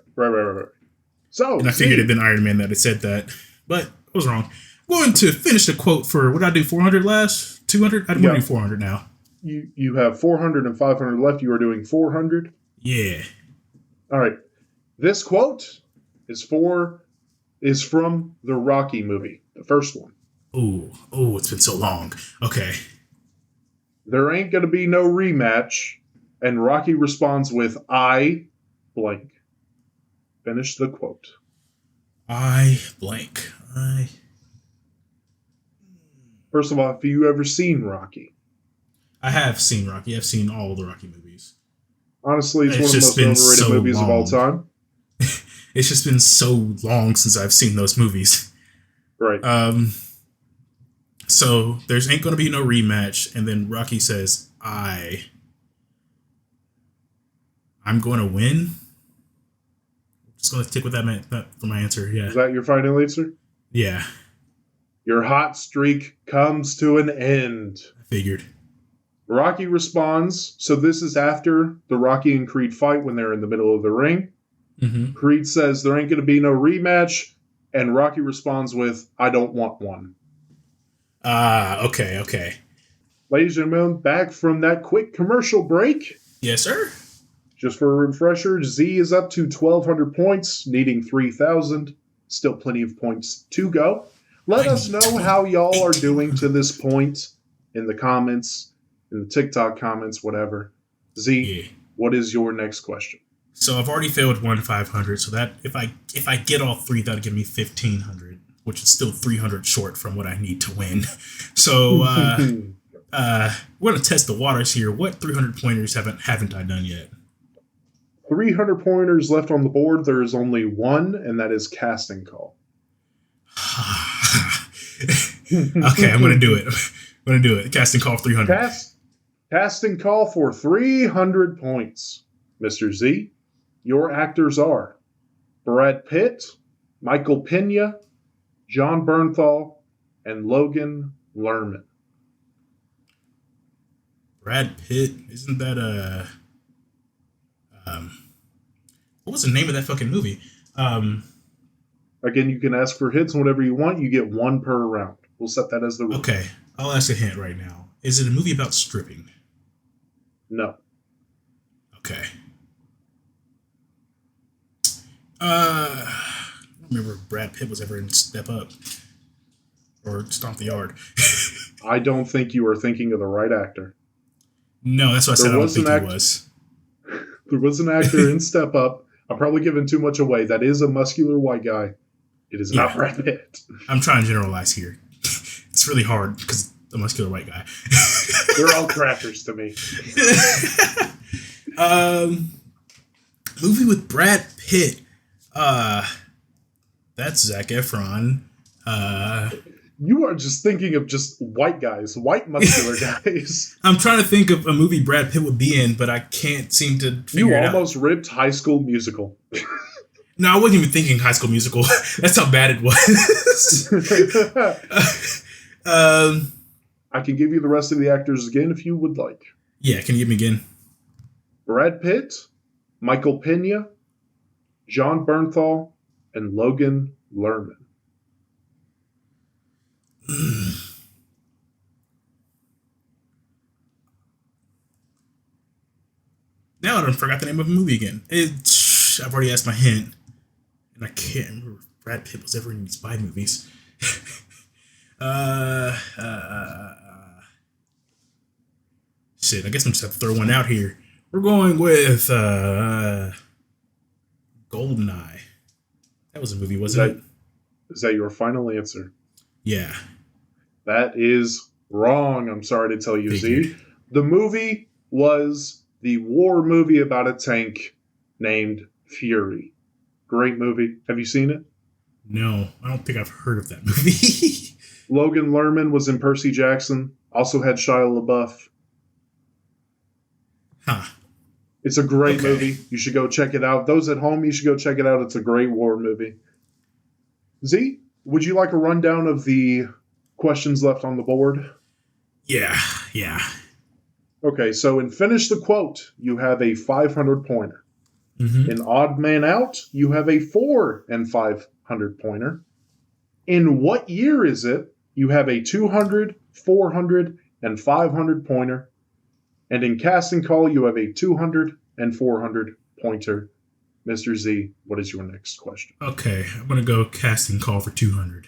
So, and I figured it'd been Iron Man that had said that, but I was wrong. I'm going to finish the quote for what did I do? 400 last? 200? I'm going to do 400 now. You have 400 and 500 left. You are doing 400? Yeah. All right. This quote is from the Rocky movie, the first one. Oh, it's been so long. Okay. There ain't going to be no rematch. And Rocky responds with, I blank. Finish the quote. I blank. First of all, have you ever seen Rocky? I have seen Rocky. I've seen all the Rocky movies. Honestly, it's one of the most overrated movies of all time. It's just been so long since I've seen those movies. Right. So there's ain't going to be no rematch. And then Rocky says, I'm going to win. Just going to stick with that for my answer. Yeah. Is that your final answer? Yeah. Your hot streak comes to an end. I figured. Rocky responds. So this is after the Rocky and Creed fight when they're in the middle of the ring. Mm-hmm. Creed says there ain't going to be no rematch. And Rocky responds with, I don't want one. Okay. Ladies and gentlemen, back from that quick commercial break. Yes, sir. Just for a refresher, Z is up to 1,200 points, needing 3,000. Still plenty of points to go. Let us know how y'all are doing to this point in the comments, in the TikTok comments, whatever. Z, What is your next question? So I've already failed 500. So that if I get all three, that'll give me 1,500, which is still 300 short from what I need to win. So we're gonna test the waters here. What 300 pointers haven't I done yet? 300 pointers left on the board. There is only one, and that is casting call. Okay, I'm going to do it. Casting call 300. Casting call for 300 points. Mr. Z, Your actors are Brad Pitt, Michael Pena, John Bernthal, and Logan Lerman. Brad Pitt, isn't that what was the name of that fucking movie? Um, Again, you can ask for hits whenever you want. You get one per round. We'll set that as the rule. okay, I'll ask a hint right now. Is it a movie about stripping? No. Okay. I don't remember if Brad Pitt was ever in Step Up or Stomp the Yard. I don't think you are thinking of the right actor. No, that's what I said. I don't think he was. There was an actor in Step Up. I'm probably giving too much away. That is a muscular white guy. It is not Brad Pitt. I'm trying to generalize here. It's really hard because the muscular white guy. They're all crackers to me. Movie with Brad Pitt. That's Zac Efron. You are just thinking of just white guys, white muscular guys. I'm trying to think of a movie Brad Pitt would be in, but I can't seem to figure it out. You almost ripped High School Musical. No, I wasn't even thinking High School Musical. That's how bad it was. I can give you the rest of the actors again if you would like. Yeah, can you give me again? Brad Pitt, Michael Pena, John Bernthal, and Logan Lerman. Now I forgot the name of the movie again. I've already asked my hint, and I can't remember if Brad Pitt was ever in these spy movies. Shit, I guess I'm just have to throw one out here. We're going with Goldeneye. That was a movie, wasn't it? Is that your final answer? Yeah. That is wrong. I'm sorry to tell you, Z. The movie was the war movie about a tank named Fury. Great movie. Have you seen it? No, I don't think I've heard of that movie. Logan Lerman was in Percy Jackson. Also had Shia LaBeouf. Huh. It's a great movie. You should go check it out. Those at home, you should go check it out. It's a great war movie. Z, would you like a rundown of the questions left on the board? Yeah. Okay, so in Finish the Quote, you have a 500 pointer. Mm-hmm. In Odd Man Out, you have a 4 and 500 pointer. In What Year Is It, you have a 200, 400, and 500 pointer. And in Casting Call, you have a 200 and 400 pointer. Mr. Z, what is your next question? Okay, I'm going to go Casting Call for 200.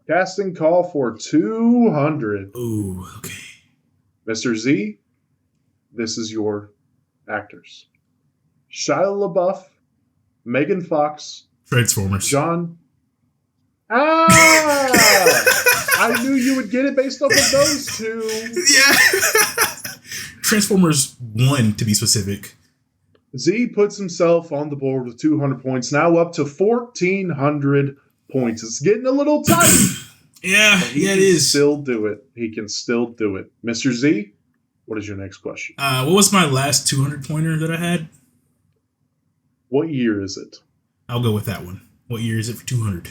Casting Call for 200. Ooh, okay. Mr. Z, this is your actors. Shia LaBeouf, Megan Fox, Transformers. John. I knew you would get it based off of those two. Yeah. Transformers 1, to be specific. Z puts himself on the board with 200 points, now up to 1,400 points. It's getting a little tight. Yeah, it is. He can still do it. Mr. Z, what is your next question? What was my last 200 pointer that I had? What year is it? I'll go with that one. What year is it for 200?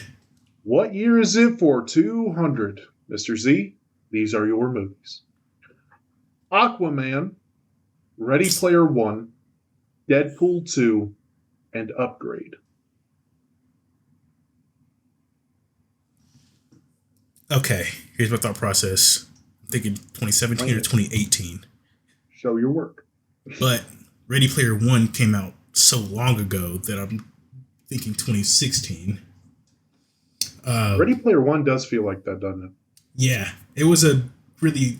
What year is it for 200? Mr. Z, these are your movies. Aquaman, Ready Player One, Deadpool 2, and Upgrade. Okay, here's my thought process. I'm thinking 2017 or 2018. Show your work. But Ready Player One came out so long ago that I'm thinking 2016. Ready Player One does feel like that, doesn't it? Yeah, it was a really,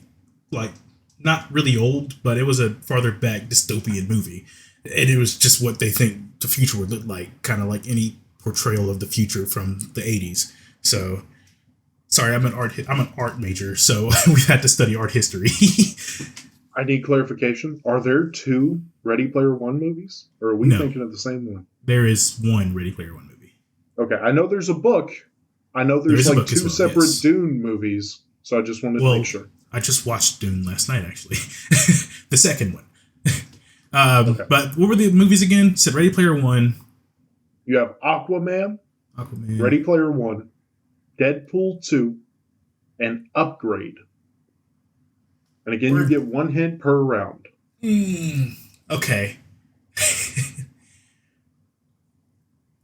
not really old, but it was a farther back dystopian movie. And it was just what they think the future would look like, kind of like any portrayal of the future from the 80s. So, sorry, I'm an art major, so we had to study art history. I need clarification. Are there two Ready Player One movies? Or are we thinking of the same one? There is one Ready Player One movie. Okay, I know there's a book. I know there's like two separate Dune movies, so I just wanted to make sure. I just watched Dune last night, actually. The second one. Okay. But what were the movies again? Said Ready Player One, You have Aquaman, Aquaman. Ready Player One, Deadpool 2, and Upgrade. And again, you Where? get one hint per round. Okay.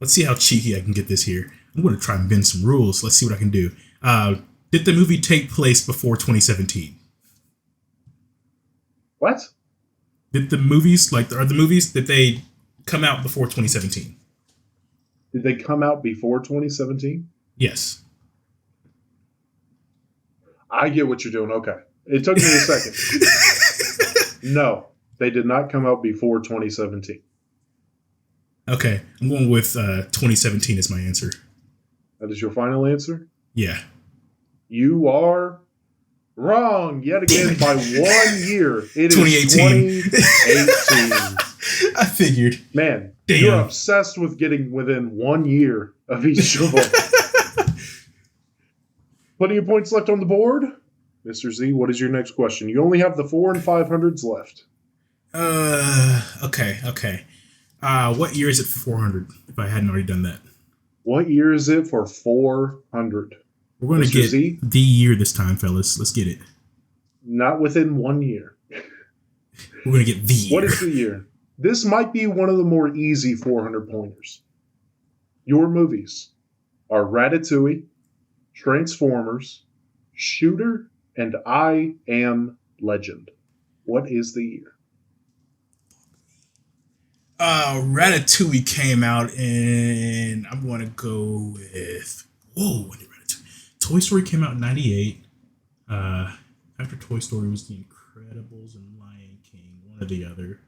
Let's see how cheeky I can get this here. I'm going to try and bend some rules. Let's see what I can do. Did the movie take place before 2017? What? Did the movies, are the movies, did they come out before 2017? Did they come out before 2017? Yes. I get what you're doing. Okay. It took me a second. No, they did not come out before 2017. Okay. I'm going with 2017 as my answer. That is your final answer? Yeah. You are wrong yet again by 1 year. It is 2018. 2018. I figured. Man, damn. You're obsessed with getting within 1 year of each of them. Plenty of points left on the board. Mr. Z, what is your next question? You only have the 4 and 500s left. Okay. What year is it for 400, if I hadn't already done that? What year is it for 400? We're going to get Z? the year this time, fellas. Let's get it. Not within 1 year. We're going to get the year. What is the year? This might be one of the more easy 400 pointers. Your movies are Ratatouille, Transformers, Shooter, and I Am Legend. What is the year? Ratatouille came out in, I'm going to go with, when did Ratatouille? Toy Story came out in 98. After Toy Story was The Incredibles and Lion King, one or the other.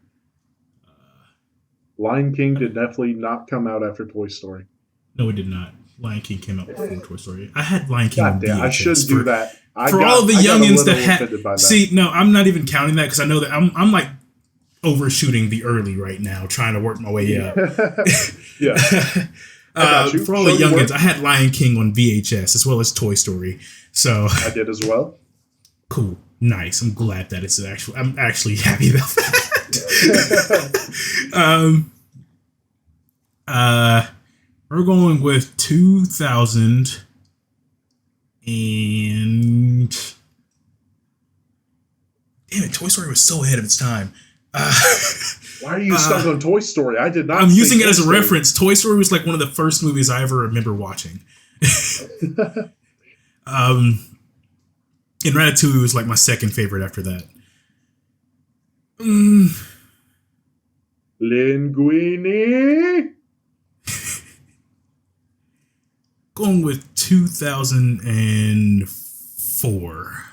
Lion King did definitely not come out after Toy Story. No, it did not. Lion King came out before Toy Story. I had Lion King God on damn, VHS. I shouldn't do that. For all the youngins that had... See, no, I'm not even counting that because I know that I'm like overshooting the early right now, trying to work my way up. Yeah. For all the youngins, I had Lion King on VHS as well as Toy Story. So I did as well. Cool. Nice. I'm glad that it's actually... I'm actually happy about that. We're going with 2000 and damn it, Toy Story was so ahead of its time. Why are you stuck on Toy Story? I did not. I'm using it as a reference. Toy Story was like one of the first movies I ever remember watching. And Ratatouille was like my second favorite after that. Linguini. Going with 2004.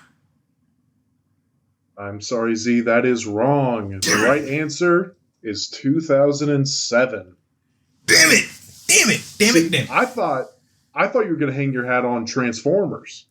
I'm sorry, Z. That is wrong. The right answer is 2007. Damn it! I thought you were going to hang your hat on Transformers.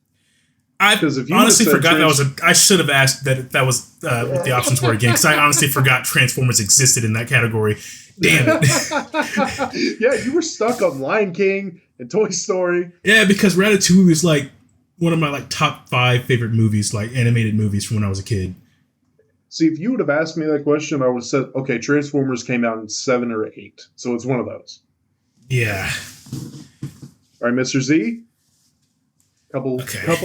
I honestly forgot I should have asked that was what the options were again, because I honestly forgot Transformers existed in that category. Damn it. Yeah, you were stuck on Lion King and Toy Story. Yeah, because Ratatouille is like one of my like top 5 favorite movies, like animated movies from when I was a kid. See, if you would have asked me that question, I would have said, okay, Transformers came out in 7 or 8. So it's one of those. Yeah. All right, Mr. Z. Couple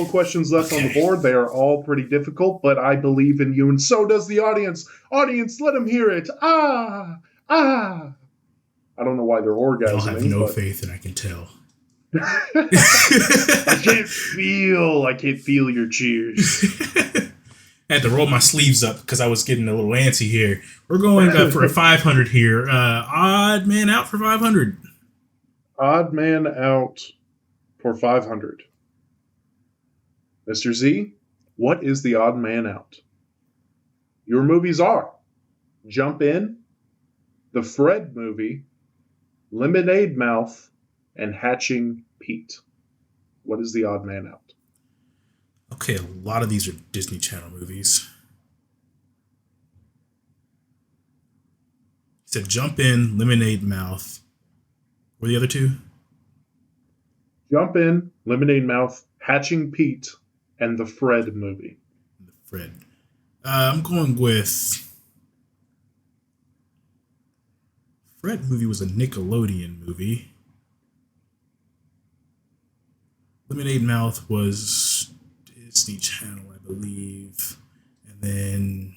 questions left on the board. They are all pretty difficult, but I believe in you, and so does the audience. Audience, let them hear it. Ah! I don't know why they're orgasming. I have no faith, and I can tell. I can't feel your cheers. I had to roll my sleeves up because I was getting a little antsy here. We're going for a 500 here. Odd man out for 500. Odd man out for 500. Mr. Z, what is the odd man out? Your movies are Jump In, The Fred Movie, Lemonade Mouth, and Hatching Pete. What is the odd man out? Okay, a lot of these are Disney Channel movies. It said Jump In, Lemonade Mouth. What were the other two? Jump In, Lemonade Mouth, Hatching Pete, and The Fred Movie. The Fred. I'm going with Fred movie was a Nickelodeon movie. Lemonade Mouth was Disney Channel, I believe. And then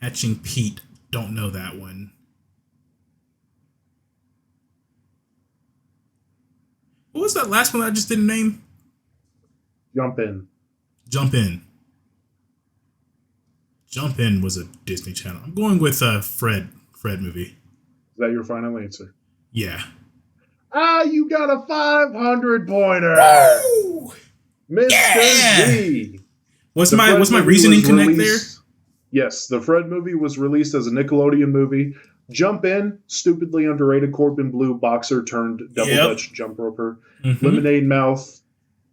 Hatching Pete, don't know that one. What was that last one that I just didn't name? Jump in. Jump In. Jump In was a Disney Channel. I'm going with Fred movie. Is that your final answer? Yeah. You got a 500 pointer. Woo! Mr. Yeah! Z. Was The my Fred movie reasoning was connect released- Yes, the Fred movie was released as a Nickelodeon movie. Jump In, stupidly underrated Corbin Blue boxer turned double Dutch jump roper. there? Mm-hmm. Lemonade Mouth,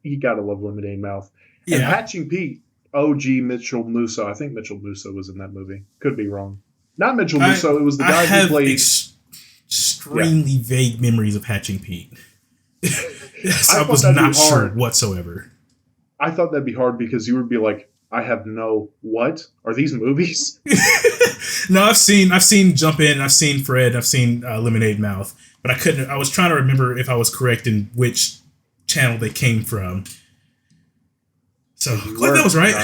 you gotta love Lemonade Mouth. Yeah. And Hatching Pete, OG Mitchell Musso. I think Mitchell Musso was in that movie. Could be wrong. Not Mitchell Musso. It was the guy who played. Extremely vague memories of Hatching Pete. I I was not sure whatsoever. I thought that'd be hard because you would be like, I have no what are these movies? No, I've seen Jump In, I've seen Fred, I've seen Lemonade Mouth, but I couldn't. I was trying to remember if I was correct in which channel they came from. So glad that was right.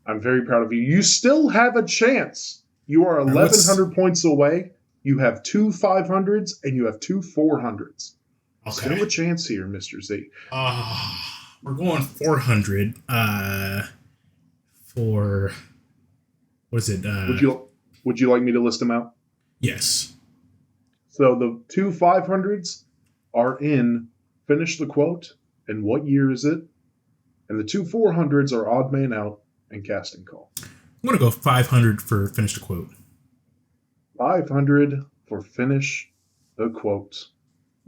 I'm very proud of you. You still have a chance. You are 1,100 points away. You have two 500s and you have two 400s. Okay. Still a chance here, Mr. Z. We're going 400. For what is it? Would you like me to list them out? Yes. So the two 500s are in Finish the Quote and What Year Is It? And the two 400s are Odd Man Out and Casting Call. I'm gonna go 500 for Finish the Quote. 500 for Finish the Quote.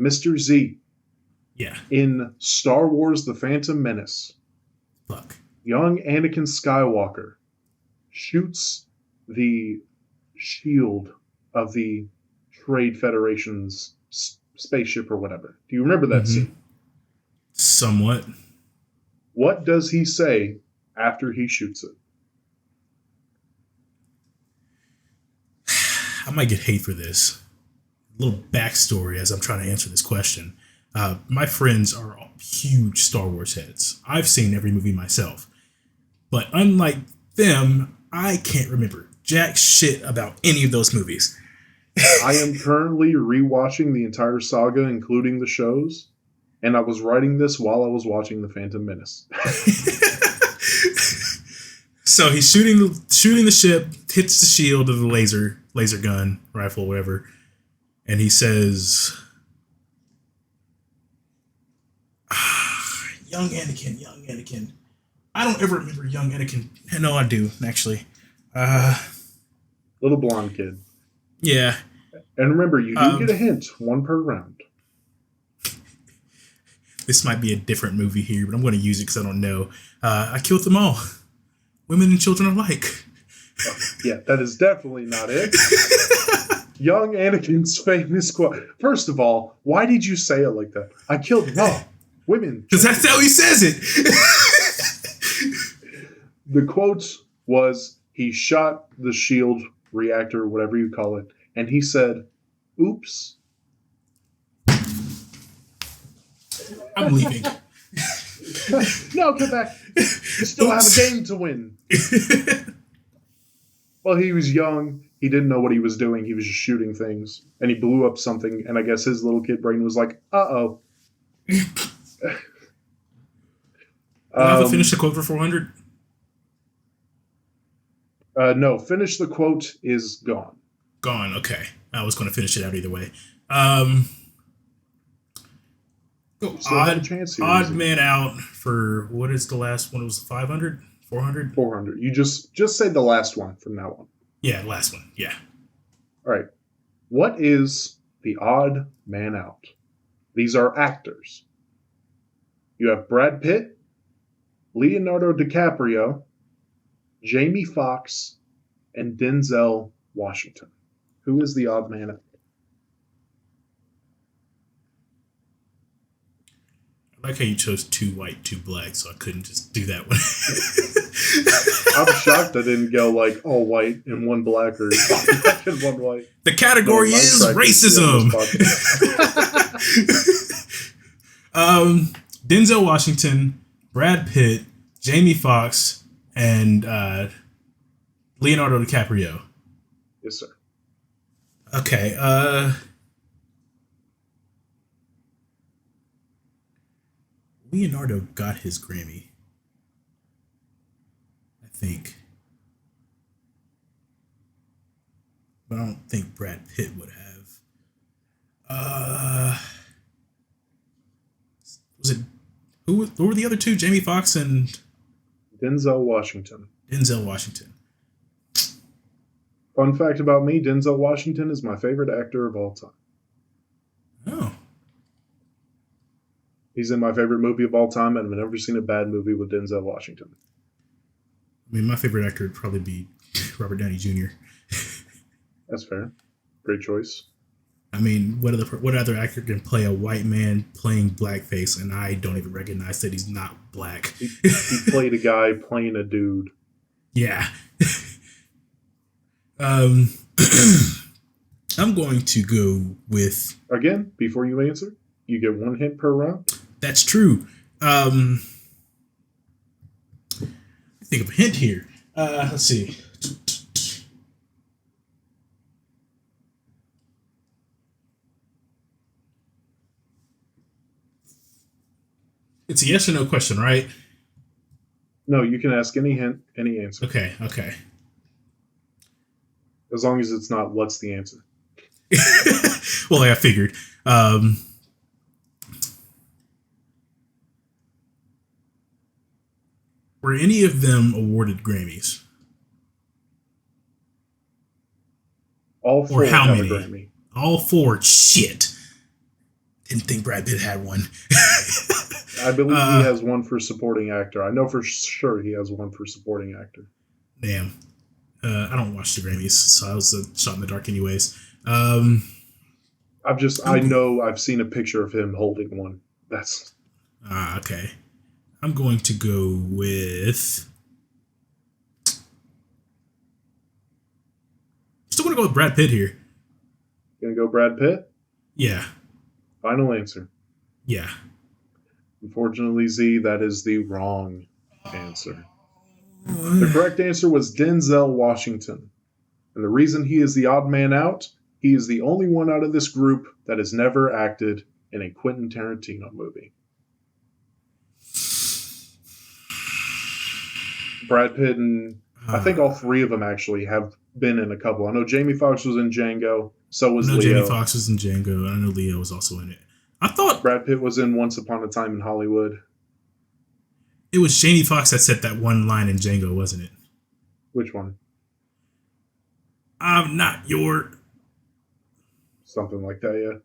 Mr. Z. Yeah. In Star Wars The Phantom Menace, Fuck. young Anakin Skywalker shoots the shield of the Trade Federation's spaceship or whatever. Do you remember that scene? Somewhat. What does he say after he shoots it? I might get hate for this. A little backstory as I'm trying to answer this question. My friends are huge Star Wars heads. I've seen every movie myself. But unlike them, I can't remember jack shit about any of those movies. I am currently rewatching the entire saga, including the shows, and I was writing this while I was watching The Phantom Menace. So he's shooting the ship, hits the shield of the laser gun, rifle, whatever, and he says, young Anakin. I don't ever remember young Anakin. No, I do, actually. Little blonde kid. Yeah. And remember, you do get a hint, one per round. This might be a different movie here, but I'm going to use it because I don't know. I killed them all. Women and children alike. Yeah, that is definitely not it. Young Anakin's famous quote. First of all, why did you say it like that? I killed them all. Women. Because that's how he says it. The quote was, he shot the shield reactor, whatever you call it, and he said, oops. I'm leaving. No, come back. You still have a game to win. Well, he was young. He didn't know what he was doing. He was just shooting things. And he blew up something. And I guess his little kid brain was like, uh-oh. Have to finish the quote for 400? No, finish the quote is gone. Gone, okay. I was going to finish it out either way. Odd man out for, what is the last one? It was 500? 400? 400. You just say the last one from now on. Yeah, last one. Yeah. All right. What is the odd man out? These are actors. You have Brad Pitt, Leonardo DiCaprio, Jamie Foxx, and Denzel Washington. Who is the odd man out? like how you chose 2 white, 2 black, so I couldn't just do that one. I'm shocked I didn't go like all white and 1 black or all black and 1 white. The category Man, is I'm racism. Denzel Washington, Brad Pitt, Jamie Foxx, and Leonardo DiCaprio. Yes, sir. Okay. Leonardo got his Grammy, I think. But I don't think Brad Pitt would have. Was it who were the other 2? Jamie Foxx and Denzel Washington. Denzel Washington. Fun fact about me, Denzel Washington is my favorite actor of all time. Oh. He's in my favorite movie of all time, and I've never seen a bad movie with Denzel Washington. I mean, my favorite actor would probably be Robert Downey Jr. That's fair. Great choice. I mean, what other actor can play a white man playing blackface, and I don't even recognize that he's not black? He played a guy playing a dude. Yeah. I'm going to go with... Again, before you answer, you get 1 hint per round. That's true. I think of a hint here. Let's see. It's a yes or no question, right? No, you can ask any hint, any answer. Okay. As long as it's not, what's the answer? Well, I figured. Were any of them awarded Grammys? All 4 or how have many? a Grammy. All 4. Shit. Didn't think Brad Pitt had one. I believe he has 1 for supporting actor. I know for sure he has 1 for supporting actor. Damn. I don't watch the Grammys, so I was a shot in the dark anyways. I know I've seen a picture of him holding one. That's... okay. I'm going to go with... Still going to go with Brad Pitt here. Gonna go Brad Pitt? Yeah. Final answer. Yeah. Unfortunately, Z, that is the wrong answer. The correct answer was Denzel Washington. And the reason he is the odd man out, he is the only one out of this group that has never acted in a Quentin Tarantino movie. Brad Pitt and I think all 3 of them actually have been in a couple. I know Jamie Foxx was in Django. So was Leo. Jamie Foxx was in Django. I know Leo was also in it. I thought Brad Pitt was in Once Upon a Time in Hollywood. It was Jamie Foxx that said that one line in Django, wasn't it? Which one? I'm not your... Something like that, yeah.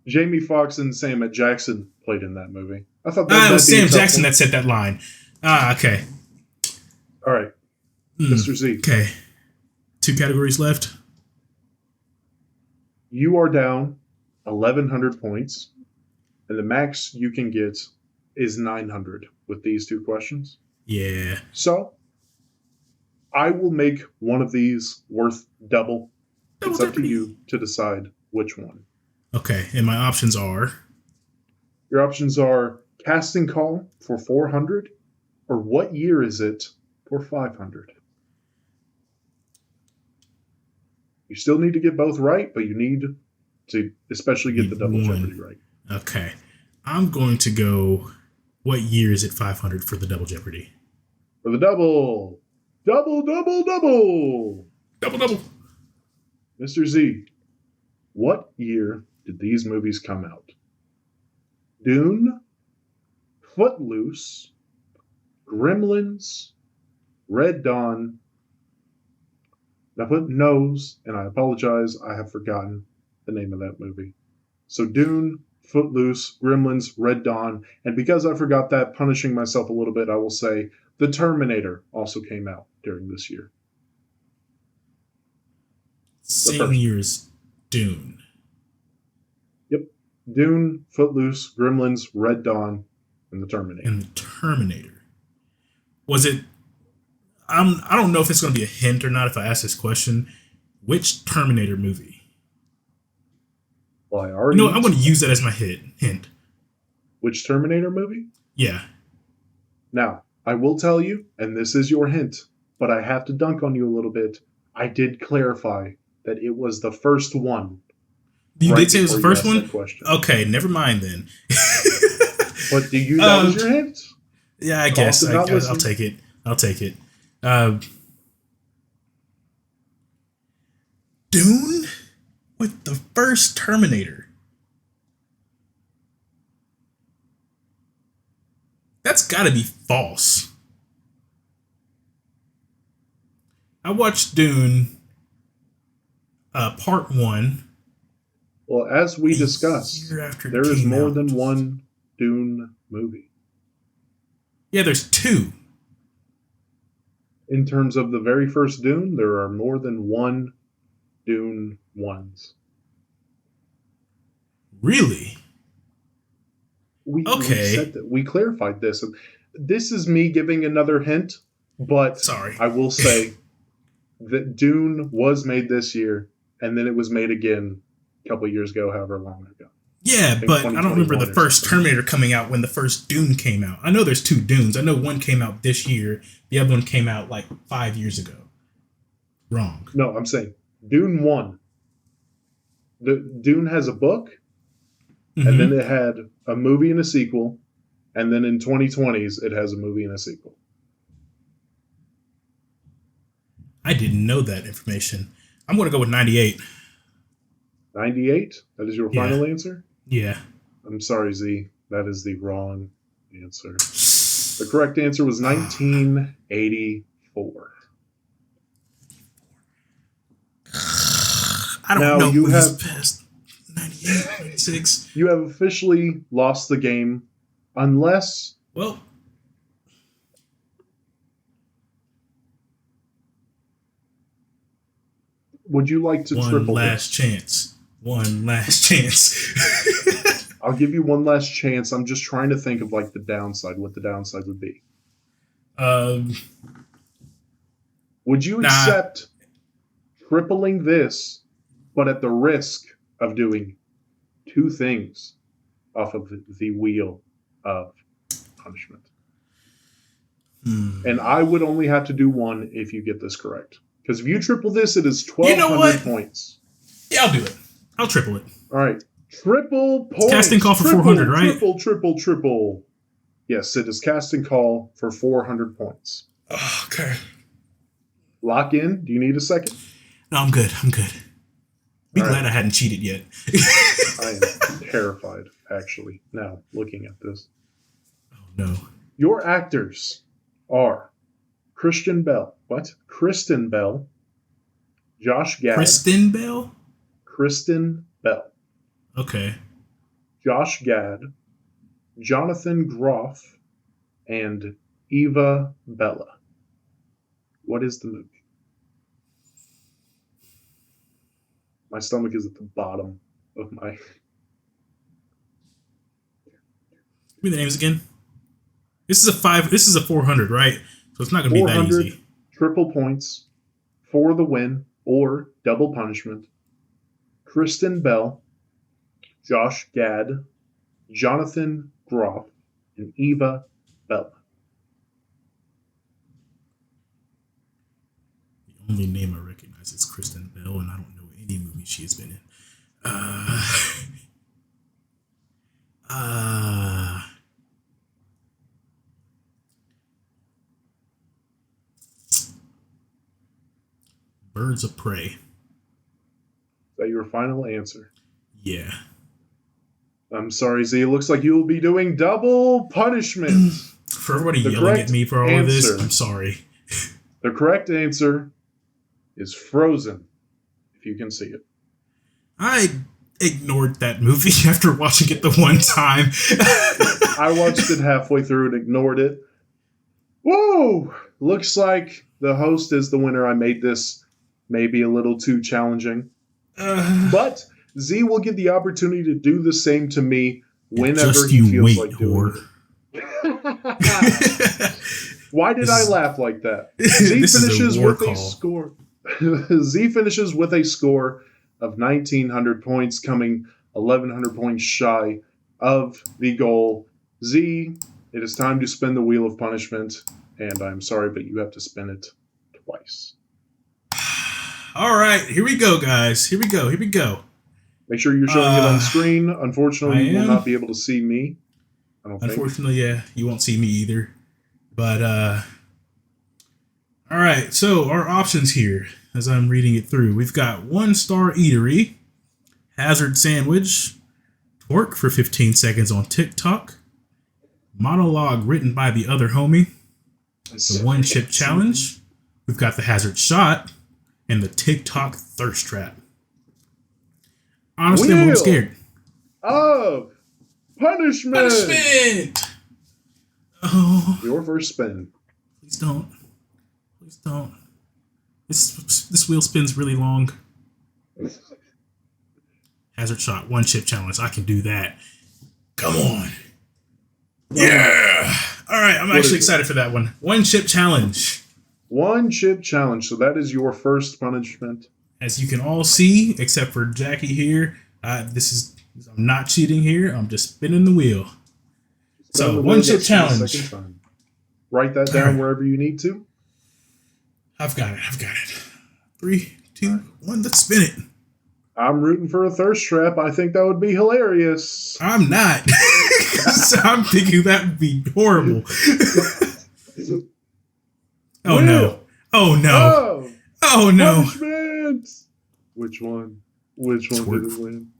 Jamie Foxx and Samuel Jackson played in that movie. I thought that it was Sam Jackson that said that line. Okay. All right. Mr. Z. Okay. 2 categories left. You are down 1,100 points, and the max you can get is 900 with these 2 questions. Yeah. So, I will make one of these worth double. It's up to you to decide which one. Okay, and my options are? Your options are casting call for 400, or what year is it for 500. You still need to get both right, but you need to especially get the double jeopardy right. Okay. I'm going to go, what year is it 500 for the double jeopardy? For the double. Double. Double. Mr. Z, what year did these movies come out? Dune, Footloose, Gremlins, Red Dawn. I put nose, and I apologize, I have forgotten the name of that movie. So Dune, Footloose, Gremlins, Red Dawn, and because I forgot that, punishing myself a little bit, I will say The Terminator also came out during this year. Same year as Dune. Yep. Dune, Footloose, Gremlins, Red Dawn, and The Terminator. And the Terminator. Was it? I don't know if it's going to be a hint or not if I ask this question. Which Terminator movie? Well, I already. I'm going to use that as my hint. Which Terminator movie? Yeah. Now, I will tell you, and this is your hint, but I have to dunk on you a little bit. I did clarify that it was the first one. You right did say it was the before you first asked one? that question. Okay, never mind then. But do you? That was your hint? Yeah, I guess. Also not I'll listening. take it. Dune with the first Terminator. That's got to be false. I watched Dune Part 1. Well, as we a discussed, year after it there is came more out. than one Dune movie. Yeah, there's 2. In terms of the very first Dune, there are more than one Dune ones. Really? We Okay. said that. We clarified this. This is me giving another hint, but Sorry. I will say that Dune was made this year, and then it was made again a couple of years ago, however long ago. Yeah, but I don't remember the 2021 or first something. Terminator coming out when the first Dune came out. I know there's 2 Dunes. I know one came out this year. The other one came out like 5 years ago. Wrong. No, I'm saying Dune 1. Dune has a book, Mhm. and then it had a movie and a sequel, and then in 2020s it has a movie and a sequel. I didn't know that information. I'm going to go with 98. 98? That is your Yeah. final answer? Yeah. I'm sorry, Z. That is the wrong answer. The correct answer was 1984. I don't Now know you who's have- past 98, 96. You have officially lost the game, unless Well, would you like to one triple last this? chance. One last chance. I'll give you one last chance. I'm just trying to think of like the downside, what the downside would be. Would you Nah. accept tripling this, but at the risk of doing 2 things off of the wheel of punishment? And I would only have to do 1 if you get this correct. Because if you triple this, it is 1,200 what? points. Yeah, I'll do it. I'll triple it. All right. Triple points. Casting call for Triple, 400, right? Triple. Yes, it is casting call for 400 points. Oh, okay. Lock in. Do you need a second? No, I'm good. Be All glad right. I hadn't cheated yet. I am terrified, actually, now looking at this. Oh, no. Your actors are Kristen Bell, Josh Gad, Kristen Bell? Kristen Bell, Okay. Josh Gad, Jonathan Groff, and Eva Bella. What is the movie? My stomach is at the bottom of my... Give me the names again. This is a 400, right? So it's not going to be that 400 easy. triple points for the win or double punishment. Kristen Bell, Josh Gad, Jonathan Groff, and Eva Bella. The only name I recognize is Kristen Bell, and I don't know any movie she has been in. Birds of Prey. Is that your final answer? Yeah. I'm sorry, Z. It looks like you will be doing double punishment. For everybody The yelling at correct me for all of this, answer. I'm sorry. The correct answer is Frozen, if you can see it. I ignored that movie after watching it the one time. I watched it halfway through and ignored it. Whoa! Looks like the host is the winner. I made this maybe a little too challenging. But Z will get the opportunity to do the same to me whenever Just he you feels wait, like doing whore. it. Why did I laugh like that? Z This is a finishes war with a call. score. Z finishes with a score of 1,900 points, coming 1,100 points shy of the goal. Z, it is time to spin the wheel of punishment, and I'm sorry, but you have to spin it twice. All right, here we go, guys. Here we go. Here we go. Make sure you're showing it on screen. Unfortunately, you will am. not be able to see me. I don't think. Unfortunately, yeah, you won't see me either. But all right. So our options here, as I'm reading it through, we've got 1-star eatery, hazard sandwich, twerk for 15 seconds on TikTok, monologue written by the other homie, the one chip challenge. We've got the hazard shot and the TikTok thirst trap. Honestly, I'm a little scared. Oh, punishment! Punishment! Oh, Your first spin. please don't. Please don't. This wheel spins really long. Hazard shot, 1 chip challenge. I can do that. Come on. Yeah. All right, I'm actually excited for that one. 1 chip challenge. 1 chip challenge. So that is your first punishment. As you can all see, except for Jackie here, I'm not cheating here. I'm just spinning the wheel. So 1 chip challenge. Write that down wherever you need to. I've got it. 3, 2, 1. Let's spin it. I'm rooting for a thirst trap. I think that would be hilarious. I'm not. I'm thinking that would be horrible. Oh no. Oh no. Oh no. Punishment. Which one? Which one did it win?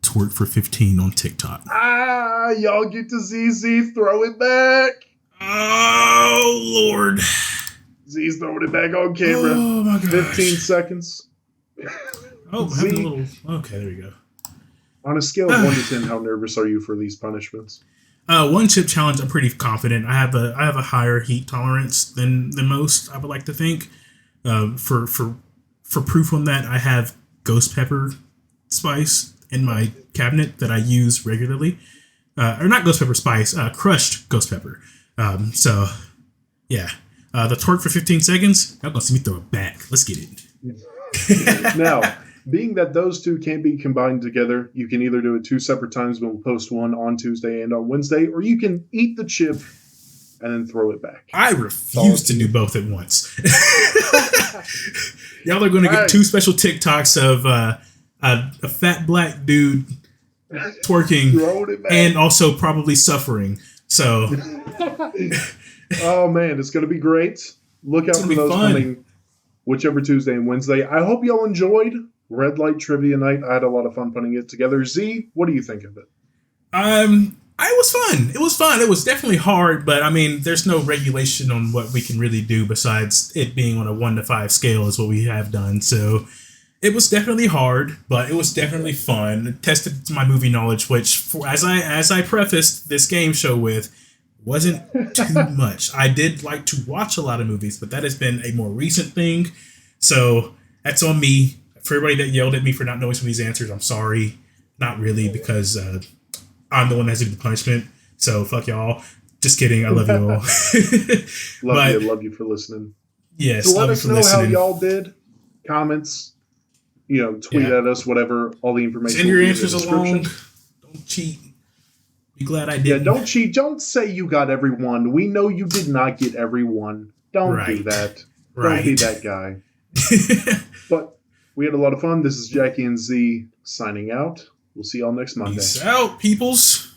Twerk for 15 on TikTok. Ah, y'all get to see Z throw it back. Oh Lord. Z's throwing it back on camera. Oh my gosh. 15 seconds. Oh, Z, a little. Okay, there we go. on a scale of 1 to 10, how nervous are you for these punishments? 1 chip challenge, I'm pretty confident. I have a higher heat tolerance than most, I would like to think. For proof on that, I have ghost pepper spice in my cabinet that I use regularly. Or not ghost pepper spice, crushed ghost pepper. So, yeah. The twerk for 15 seconds, y'all gonna see me throw it back. Let's get it. Now, being that those two can't be combined together, you can either do it 2 separate times, but we'll post one on Tuesday and on Wednesday, or you can eat the chip and then throw it back. I refuse to do both at once. Y'all are going to get 2 special TikToks of a fat black dude twerking and also probably suffering. So, oh man, it's going to be great. Look out for those coming whichever Tuesday and Wednesday. I hope y'all enjoyed Red Light Trivia Night. I had a lot of fun putting it together. Z, what do you think of it? It was fun. It was fun. It was definitely hard, but I mean, there's no regulation on what we can really do besides it being on a 1 to 5 scale is what we have done. So it was definitely hard, but it was definitely fun. It tested my movie knowledge, which, as I prefaced this game show with, wasn't too much. I did like to watch a lot of movies, but that has been a more recent thing. So that's on me. For everybody that yelled at me for not knowing some of these answers, I'm sorry. Not really, because I'm the one that has to do the punishment. So fuck y'all. Just kidding. I love you all. Love you for listening. Yes. So let us know how y'all did. Comments. Tweet at us, whatever. All the information. Send your answers along. Don't cheat. Be glad I did. Yeah, don't cheat. Don't say you got everyone. We know you did not get everyone. Don't do that. Don't be that guy. But we had a lot of fun. This is Jackie and Z signing out. We'll see y'all next Monday. Peace out, peoples.